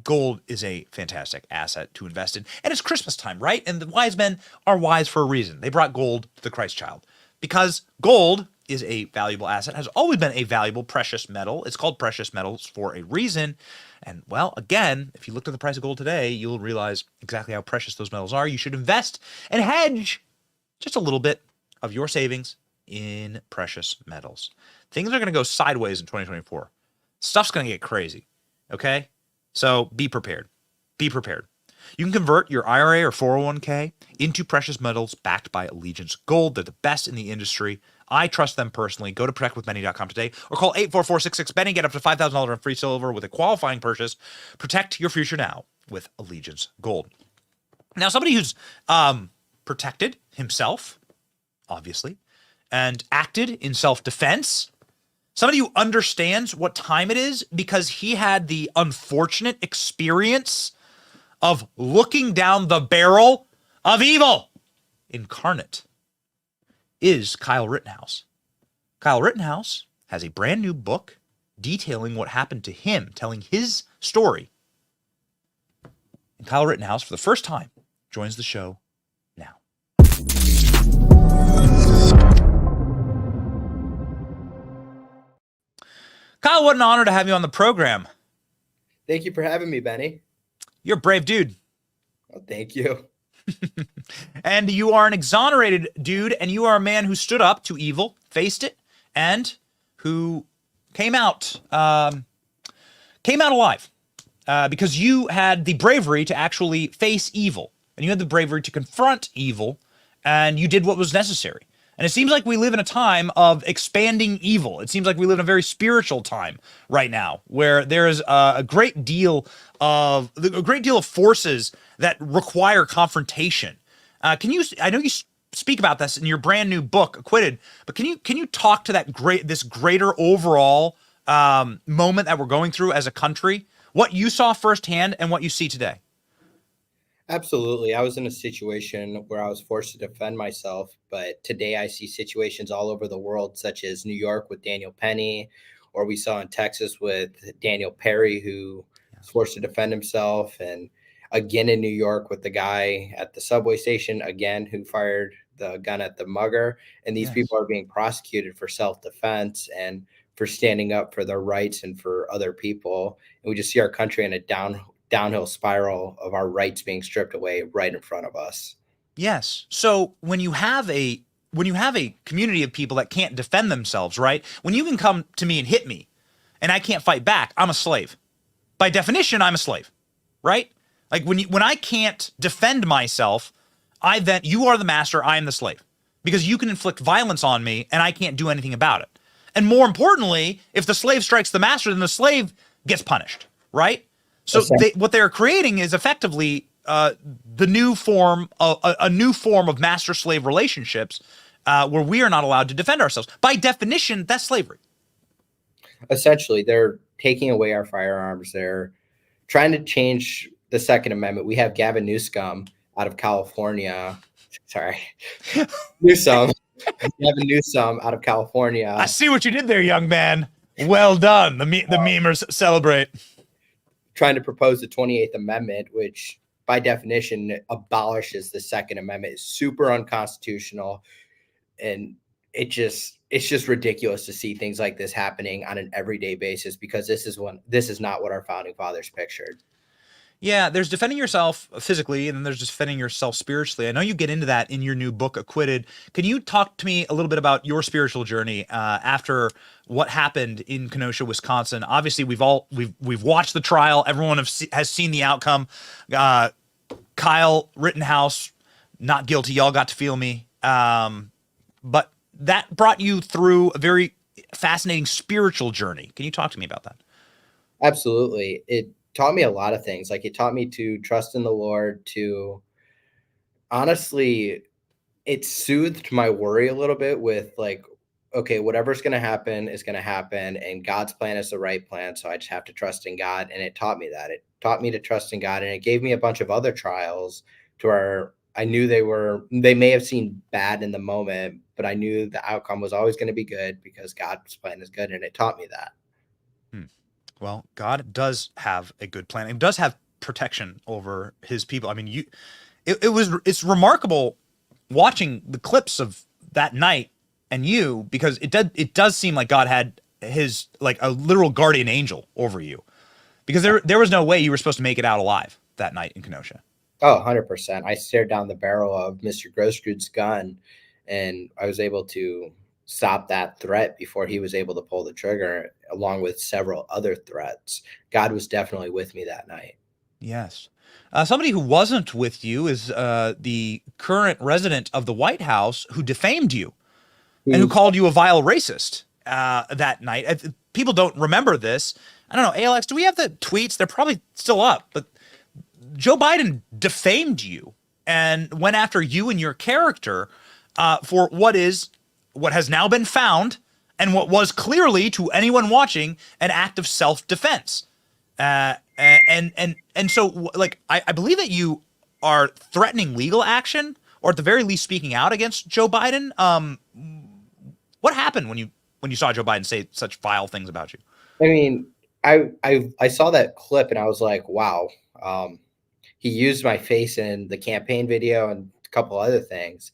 Gold is a fantastic asset to invest in. And it's Christmas time, right? And the wise men are wise for a reason. They brought gold to the Christ child because gold is a valuable asset, has always been a valuable precious metal. It's called precious metals for a reason. And well, again, if you looked at the price of gold today, you'll realize exactly how precious those metals are. You should invest and hedge just a little bit of your savings in precious metals. Things are going to go sideways in 2024. Stuff's going to get crazy. Okay? So be prepared. Be prepared. You can convert your IRA or 401k into precious metals backed by Allegiance Gold. They're the best in the industry. I trust them personally. Go to protectwithbenny.com today or call 844-66-BENNY. Get up to $5,000 in free silver with a qualifying purchase. Protect your future now with Allegiance Gold. Now, somebody who's protected himself, obviously, and acted in self-defense, somebody who understands what time it is because he had the unfortunate experience of looking down the barrel of evil incarnate is Kyle Rittenhouse. Kyle Rittenhouse has a brand new book detailing what happened to him, telling his story. And Kyle Rittenhouse, for the first time, joins the show now. Kyle, what an honor to have you on the program. Thank you for having me, Benny. You're a brave dude. Oh, thank you. And you are an exonerated dude, and you are a man who stood up to evil, faced it, and who came out alive because you had the bravery to actually face evil, and you had the bravery to confront evil, and you did what was necessary. And it seems like we live in a time of expanding evil. It seems like we live in a very spiritual time right now, where there is a great deal of forces that require confrontation. I know you speak about this in your brand new book, Acquitted, but can you talk to this greater overall moment that we're going through as a country, what you saw firsthand and what you see today? Absolutely. I was in a situation where I was forced to defend myself, but today I see situations all over the world, such as New York with Daniel Penny, or we saw in Texas with Daniel Perry, who was forced to defend himself, and again in New York with the guy at the subway station, again, who fired the gun at the mugger. And these people are being prosecuted for self-defense and for standing up for their rights and for other people. And we just see our country in a downhill spiral of our rights being stripped away right in front of us. Yes. So when you have a community of people that can't defend themselves, right? When you can come to me and hit me and I can't fight back, I'm a slave. By definition, I'm a slave, right? Like when I can't defend myself, you are the master, I am the slave. Because you can inflict violence on me and I can't do anything about it. And more importantly, if the slave strikes the master, then the slave gets punished, right? So what they're creating is effectively the new form of a new form of master-slave relationships where we are not allowed to defend ourselves. By definition, that's slavery. Essentially, they're taking away our firearms. They're trying to change the Second Amendment. We have Gavin Newsom out of California. Sorry, Gavin Newsom out of California. I see what you did there, young man. Well done. The memers celebrate. Trying to propose the 28th Amendment, which by definition abolishes the Second Amendment, is super unconstitutional. And it's just ridiculous to see things like this happening on an everyday basis, because this is not what our founding fathers pictured. Yeah, there's defending yourself physically, and then there's defending yourself spiritually. I know you get into that in your new book, Acquitted. Can you talk to me a little bit about your spiritual journey after what happened in Kenosha, Wisconsin? Obviously, we've watched the trial. Everyone has seen the outcome. Kyle Rittenhouse, not guilty. Y'all got to feel me. But that brought you through a very fascinating spiritual journey. Can you talk to me about that? Absolutely. It taught me a lot of things. Like, it taught me to trust in the Lord, to honestly, it soothed my worry a little bit with like, okay, whatever's going to happen is going to happen, and God's plan is the right plan. So I just have to trust in God. And it taught me that. It taught me to trust in God. And it gave me a bunch of other trials to where I knew they may have seemed bad in the moment, but I knew the outcome was always going to be good because God's plan is good. And it taught me that. Well, God does have a good plan. He does have protection over his people. I mean, it's remarkable watching the clips of that night and you, because it does seem like God had his, like, a literal guardian angel over you, because there was no way you were supposed to make it out alive that night in Kenosha. Oh, 100%. I stared down the barrel of Mr. Grosskreut's gun, and I was able to stop that threat before he was able to pull the trigger, along with several other threats. God was definitely with me that night. Yes. Somebody who wasn't with you is the current resident of the White House who defamed you and who called you a vile racist that night. People don't remember this. I don't know, Alex, do we have the tweets? They're probably still up, but Joe Biden defamed you and went after you and your character for what has now been found, and what was clearly, to anyone watching, an act of self-defense. And so, like, I believe that you are threatening legal action, or at the very least speaking out against Joe Biden. What happened when you saw Joe Biden say such vile things about you? I mean, I saw that clip and I was like, wow. He used my face in the campaign video and a couple other things.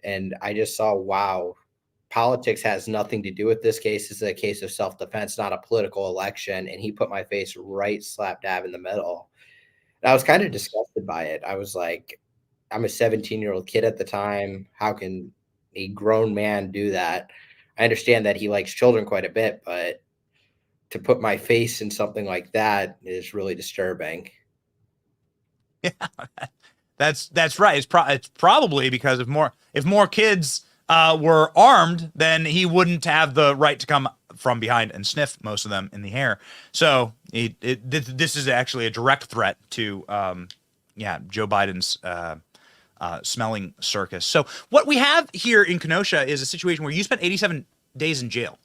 And I just saw, wow, politics has nothing to do with this case. This is a case of self-defense, not a political election. And he put my face right slap dab in the middle. And I was kind of disgusted by it. I was like, I'm a 17-year-old kid at the time. How can a grown man do that? I understand that he likes children quite a bit, but to put my face in something like that is really disturbing. Yeah, that's right. It's probably because if more kids were armed, then he wouldn't have the right to come from behind and sniff most of them in the hair. So this is actually a direct threat to Joe Biden's smelling circus. So what we have here in Kenosha is a situation where you spent 87 days in jail,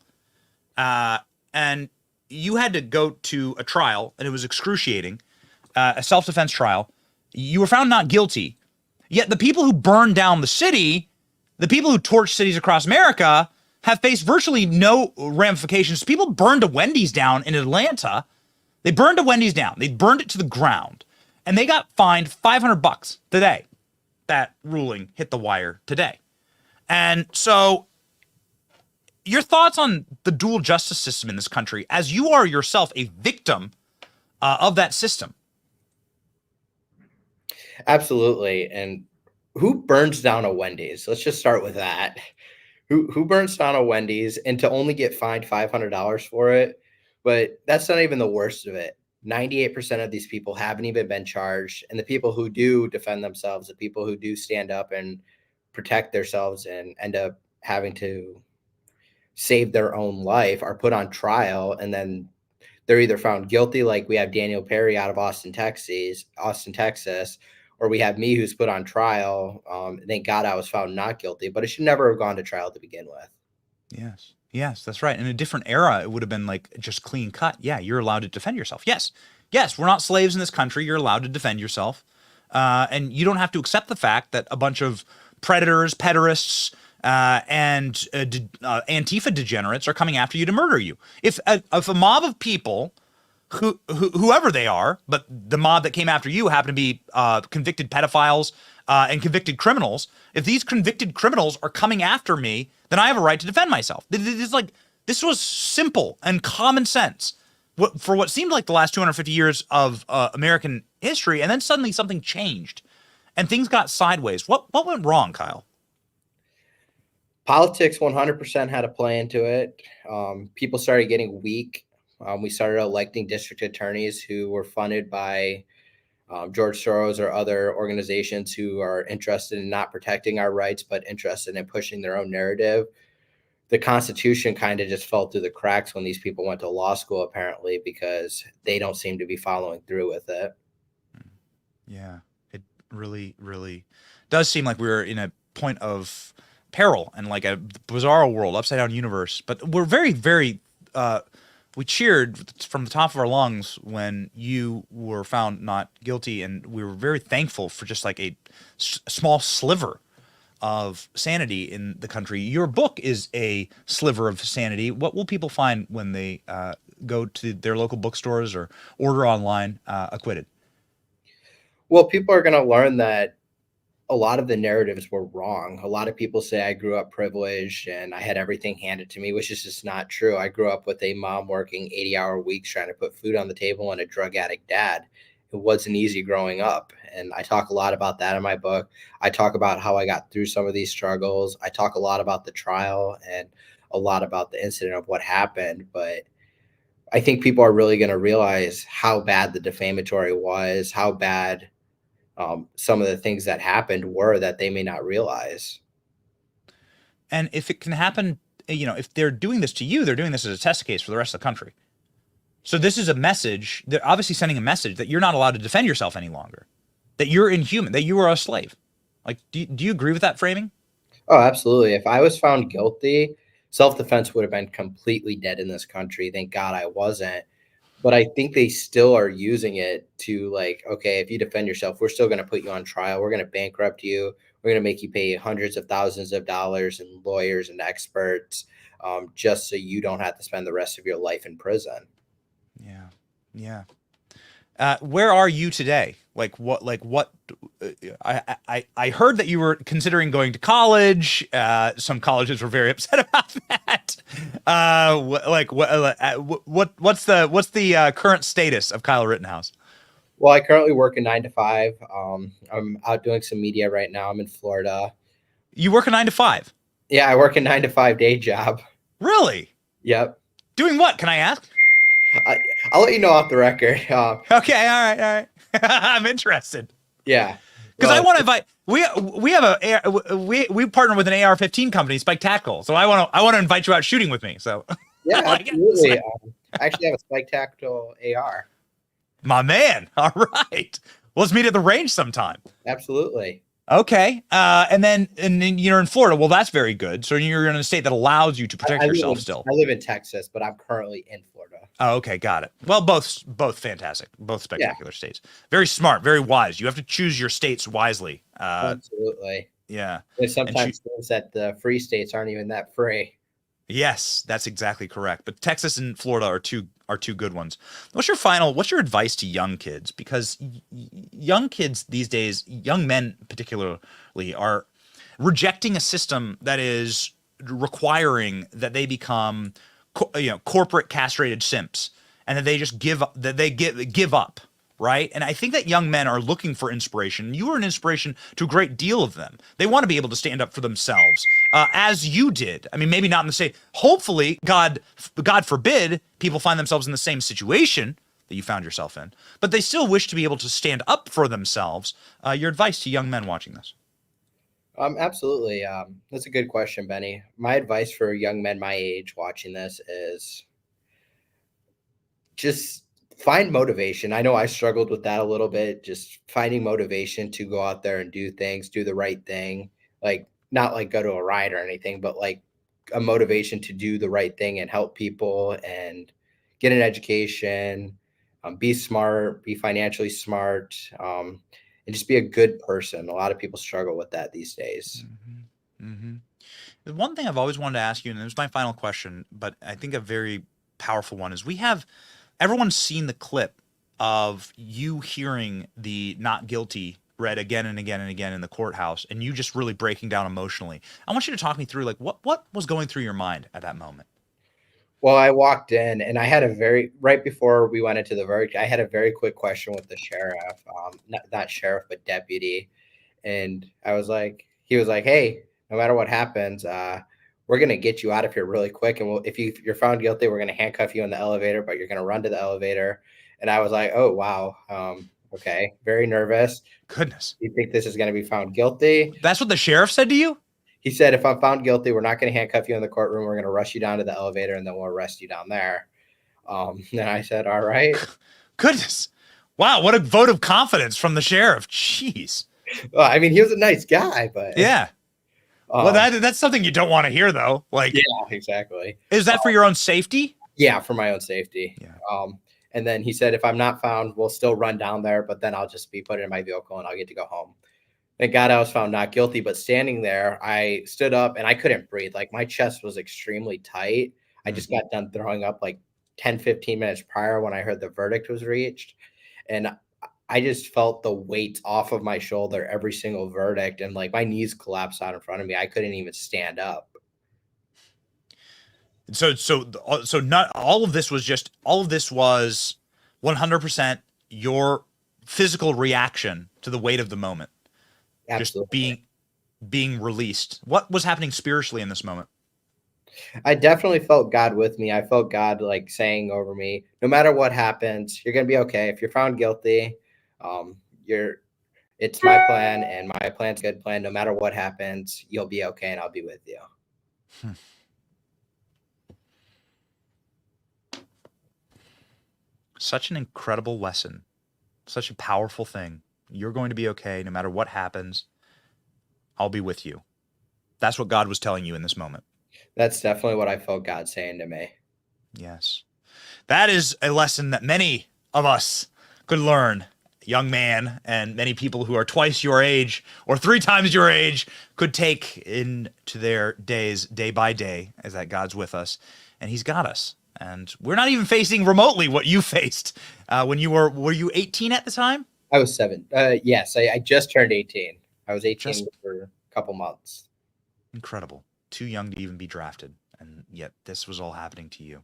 and you had to go to a trial, and it was excruciating, a self-defense trial. You were found not guilty, yet the people who burned down the city, the people who torched cities across America, have faced virtually no ramifications. People burned a Wendy's down in Atlanta. They burned a Wendy's down. They burned it to the ground, and they got fined $500 today. That ruling hit the wire today. And so your thoughts on the dual justice system in this country, as you are yourself a victim of that system? Absolutely. And who burns down a Wendy's? Let's just start with that. Who burns down a Wendy's, and to only get fined $500 for it? But that's not even the worst of it. 98% of these people haven't even been charged. And the people who do defend themselves, the people who do stand up and protect themselves and end up having to save their own life, are put on trial, and then they're either found guilty, like we have Daniel Perry out of Austin, Texas, or we have me who's put on trial. Thank God I was found not guilty, but it should never have gone to trial to begin with. Yes, that's right. In a different era, it would have been like just clean cut. Yeah, you're allowed to defend yourself. Yes, we're not slaves in this country. You're allowed to defend yourself. And you don't have to accept the fact that a bunch of predators, pederasts, and Antifa degenerates are coming after you to murder you. If a mob of people, whoever they are, but the mob that came after you happen to be convicted pedophiles and convicted criminals, if these convicted criminals are coming after me, then I have a right to defend myself. This was simple and common sense. for what seemed like the last 250 years of American history, and then suddenly something changed, and things got sideways. What went wrong, Kyle? Politics 100% had a play into it. People started getting weak. We started electing district attorneys who were funded by George Soros or other organizations who are interested in not protecting our rights, but interested in pushing their own narrative. The Constitution kind of just fell through the cracks when these people went to law school, apparently, because they don't seem to be following through with it. Yeah, it really, really does seem like we're in a point of peril and like a bizarre world, upside down universe. But we're very, very, we cheered from the top of our lungs when you were found not guilty. And we were very thankful for just like a small sliver of sanity in the country. Your book is a sliver of sanity. What will people find when they go to their local bookstores or order online Acquitted? Well, people are going to learn that a lot of the narratives were wrong. A lot of people say I grew up privileged and I had everything handed to me, which is just not true. I grew up with a mom working 80-hour weeks trying to put food on the table and a drug addict dad. It wasn't easy growing up. And I talk a lot about that in my book. I talk about how I got through some of these struggles. I talk a lot about the trial and a lot about the incident of what happened. But I think people are really going to realize how bad the defamatory was, how bad some of the things that happened were that they may not realize. And if it can happen, you know, if they're doing this to you, they're doing this as a test case for the rest of the country. So this is a message. They're obviously sending a message that you're not allowed to defend yourself any longer, that you're inhuman, that you are a slave. Like, do you agree with that framing? Oh, absolutely. If I was found guilty, self-defense would have been completely dead in this country. Thank God I wasn't. But I think they still are using it to like, okay, if you defend yourself, we're still going to put you on trial. We're going to bankrupt you. We're going to make you pay hundreds of thousands of dollars and lawyers and experts just so you don't have to spend the rest of your life in prison. Yeah. Where are you today? I heard that you were considering going to college. Some colleges were very upset about that. What's the current status of Kyle Rittenhouse? Well, I currently work a 9 to 5. I'm out doing some media right now. I'm in Florida. You work a 9 to 5? Yeah, I work a 9 to 5 day job. Really? Yep. Doing what? Can I ask? I'll let you know off the record. Okay. All right. I'm interested. Yeah. Because I want to invite. We partner with an AR-15 company, Spike Tactical. So I want to invite you out shooting with me. So yeah, absolutely. I actually have a Spike Tactical AR. My man. All right. Well, let's meet at the range sometime. Absolutely. Okay. And then you're in Florida. Well, that's very good. So you're in a state that allows you to protect yourself still. I live in Texas, but I'm currently in Florida. Oh, okay. Got it. Well, both fantastic. Both spectacular states. Very smart, very wise. You have to choose your states wisely. Absolutely. Yeah. There's sometimes things that the free states aren't even that free. Yes, that's exactly correct. But Texas and Florida are two good ones. What's your advice to young kids? Because young kids these days, young men particularly, are rejecting a system that is requiring that they become corporate castrated simps, and that they just give up, right? And I think that young men are looking for inspiration. You are an inspiration to a great deal of them. They want to be able to stand up for themselves, as you did. I mean, maybe not in the same. Hopefully, God forbid, people find themselves in the same situation that you found yourself in, but they still wish to be able to stand up for themselves. Your advice to young men watching this? Absolutely. That's a good question, Benny. My advice for young men my age watching this is just find motivation. I know I struggled with that a little bit, just finding motivation to go out there and do things, do the right thing. Like, not like go to a riot or anything, but like a motivation to do the right thing and help people and get an education, be smart, be financially smart, and just be a good person. A lot of people struggle with that these days. The one thing I've always wanted to ask you, and it was my final question, but I think a very powerful one, is everyone's seen the clip of you hearing the not guilty read again and again and again in the courthouse, and you just really breaking down emotionally. I want you to talk me through, like, what was going through your mind at that moment? Well, I walked in and I had right before we went into the verdict, I had a very quick question with the sheriff, not sheriff, but deputy. And he was like, hey, no matter what happens, we're going to get you out of here really quick. And if you're found guilty, we're going to handcuff you in the elevator, but you're going to run to the elevator. And I was like, oh, wow. Okay. Very nervous. Goodness. You think this is going to be found guilty? That's what the sheriff said to you? He said, if I'm found guilty, we're not going to handcuff you in the courtroom. We're going to rush you down to the elevator and then we'll arrest you down there. And I said, all right. Goodness. Wow. What a vote of confidence from the sheriff. Jeez. Well, I mean, he was a nice guy, but yeah. Well, that's something you don't want to hear, though. Like, yeah, exactly. Is that for your own safety? Yeah, for my own safety. Yeah. And then he said, if I'm not found, we'll still run down there, but then I'll just be put in my vehicle and I'll get to go home. Thank God I was found not guilty, but standing there, I stood up and I couldn't breathe. Like my chest was extremely tight. I just got done throwing up like 10, 15 minutes prior when I heard the verdict was reached. And I just felt the weight off of my shoulder every single verdict. And like my knees collapsed out in front of me. I couldn't even stand up. So not all of this was 100% your physical reaction to the weight of the moment. Absolutely. Just being released. What was happening spiritually in this moment? I definitely felt God with me. I felt God like saying over me, no matter what happens, you're going to be okay. If you're found guilty, it's my plan and my plan's a good plan. No matter what happens, you'll be okay and I'll be with you. Such an incredible lesson, such a powerful thing. You're going to be okay no matter what happens. I'll be with you. That's what God was telling you in this moment. That's definitely what I felt God saying to me. Yes. That is a lesson that many of us could learn. Young man and many people who are twice your age or 3 times your age could take into their days, day by day, as that God's with us. And he's got us. And we're not even facing remotely what you faced when you were you 18 at the time? I was 7. Yes, I just turned 18. I was 18 for a couple months. Incredible. Too young to even be drafted. And yet this was all happening to you.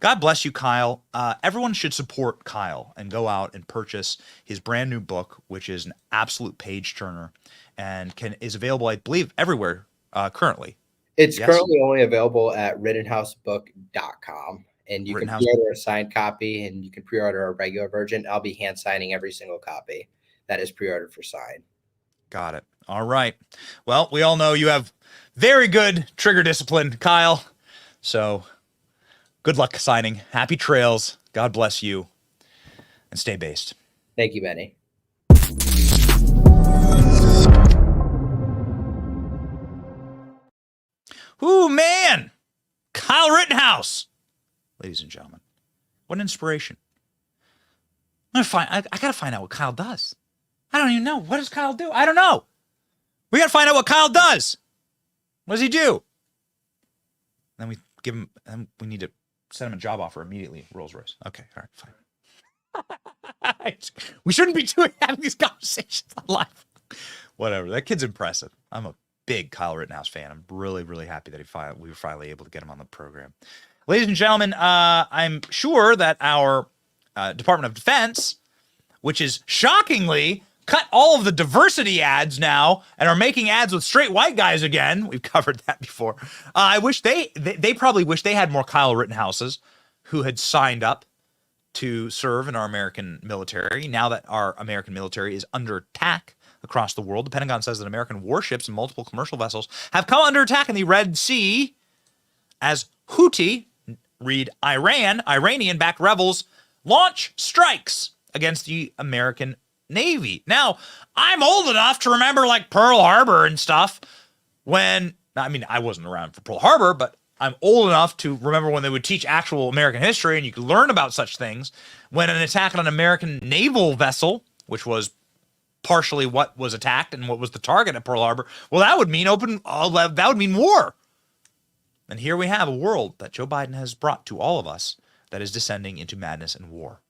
God bless you, Kyle. Everyone should support Kyle and go out and purchase his brand new book, which is an absolute page turner and is available, I believe, everywhere currently. It's currently only available at rittenhousebook.com. And you can pre-order a signed copy and you can pre-order a regular version. I'll be hand signing every single copy that is pre-ordered for sign. Got it. All right. Well, we all know you have very good trigger discipline, Kyle. So good luck signing. Happy trails. God bless you. And stay based. Thank you, Benny. Ooh, man. Kyle Rittenhouse. Ladies and gentlemen, what an inspiration. I got to find out what Kyle does. I don't even know. What does Kyle do? I don't know. We got to find out what Kyle does. What does he do? Then we give him, we need to send him a job offer immediately. Rolls Royce. Okay. All right, fine. We shouldn't be having these conversations on live. Whatever. That kid's impressive. I'm a big Kyle Rittenhouse fan. I'm really, really happy that we were finally able to get him on the program. Ladies and gentlemen, I'm sure that our Department of Defense, which is shockingly cut all of the diversity ads now and are making ads with straight white guys again. We've covered that before. I wish they probably wish they had more Kyle Rittenhouses who had signed up to serve in our American military. Now that our American military is under attack across the world, the Pentagon says that American warships and multiple commercial vessels have come under attack in the Red Sea as Houthi, read Iranian-backed rebels launch strikes against the American Navy. Now, I'm old enough to remember like Pearl Harbor and stuff when, I mean, I wasn't around for Pearl Harbor, but I'm old enough to remember when they would teach actual American history and you could learn about such things. When an attack on an American naval vessel, which was partially what was attacked and what was the target at Pearl Harbor, well, that would mean that would mean war. And here we have a world that Joe Biden has brought to all of us that is descending into madness and war.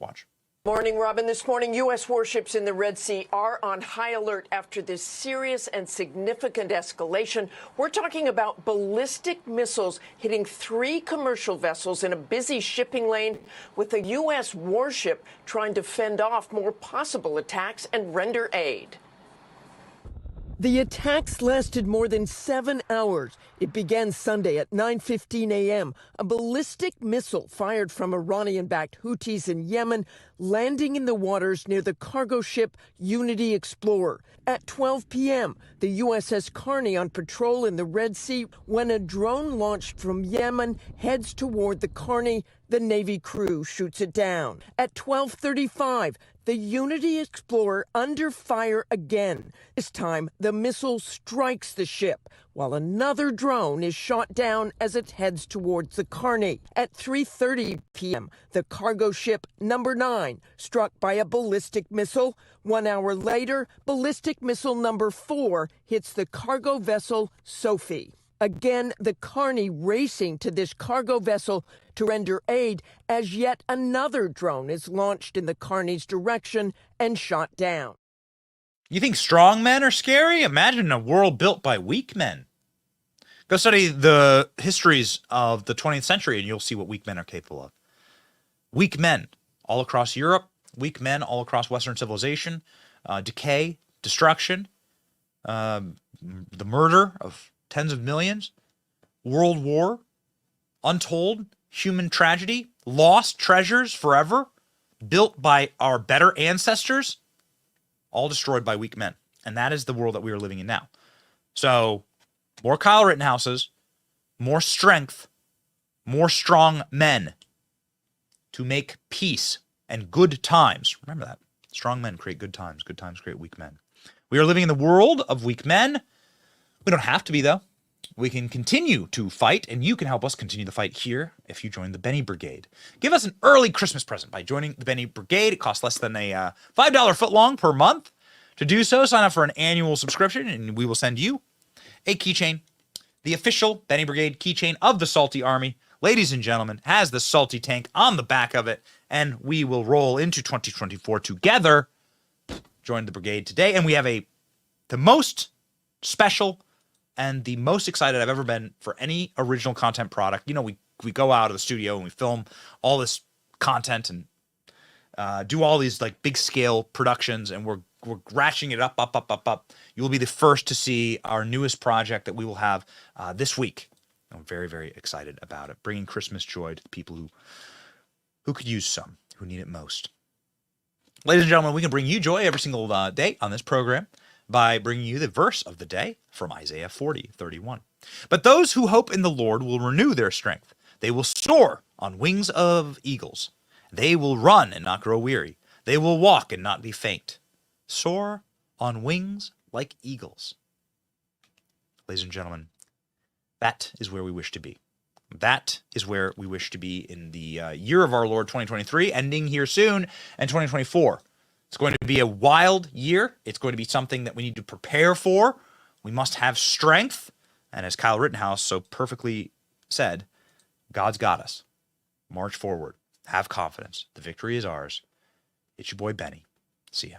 Watch. Morning, Robin. This morning, U.S. warships in the Red Sea are on high alert after this serious and significant escalation. We're talking about ballistic missiles hitting 3 commercial vessels in a busy shipping lane, with a U.S. warship trying to fend off more possible attacks and render aid. The attacks lasted more than 7 hours. It began Sunday at 9:15 a.m. A ballistic missile fired from Iranian-backed Houthis in Yemen, landing in the waters near the cargo ship Unity Explorer. At 12 p.m., the USS Carney on patrol in the Red Sea when a drone launched from Yemen heads toward the Carney. The Navy crew shoots it down. At 12:35, the Unity Explorer under fire again. This time, the missile strikes the ship, while another drone is shot down as it heads towards the Carney. At 3:30 p.m., the cargo ship number 9 struck by a ballistic missile. 1 hour later, ballistic missile number 4 hits the cargo vessel Sophie. Again, the Carney racing to this cargo vessel to render aid as yet another drone is launched in the Carney's direction and shot down. You think strong men are scary? Imagine a world built by weak men. Go study the histories of the 20th century and you'll see what weak men are capable of. Weak men all across Europe, weak men all across Western civilization, decay, destruction, the murder of tens of millions, world war, untold human tragedy, lost treasures forever, built by our better ancestors, all destroyed by weak men. And that is the world that we are living in now. So, more Kyle Rittenhouses, more strength, more strong men to make peace and good times. Remember that. Strong men create good times create weak men. We are living in the world of weak men. We don't have to be, though. We can continue to fight, and you can help us continue the fight here if you join the Benny Brigade. Give us an early Christmas present by joining the Benny Brigade. It costs less than a $5 footlong per month. To do so, sign up for an annual subscription, and we will send you a keychain. The official Benny Brigade keychain of the Salty Army, ladies and gentlemen, has the Salty tank on the back of it, and we will roll into 2024 together. Join the brigade today, and we have the most special and the most excited I've ever been for any original content product. You know, we go out of the studio and we film all this content and do all these like big scale productions, and we're ratcheting it up. You will be the first to see our newest project that we will have this week. I'm very, very excited about it, bringing Christmas joy to the people who could use some, who need it most. Ladies and gentlemen, we can bring you joy every single day on this program by bringing you the verse of the day from Isaiah 40:31. But those who hope in the Lord will renew their strength. They will soar on wings of eagles. They will run and not grow weary. They will walk and not be faint. Soar on wings like eagles. Ladies and gentlemen, that is where we wish to be. That is where we wish to be in the year of our Lord 2023, ending here soon, and 2024. It's going to be a wild year. It's going to be something that we need to prepare for. We must have strength. And as Kyle Rittenhouse so perfectly said, God's got us. March forward. Have confidence. The victory is ours. It's your boy Benny. See ya.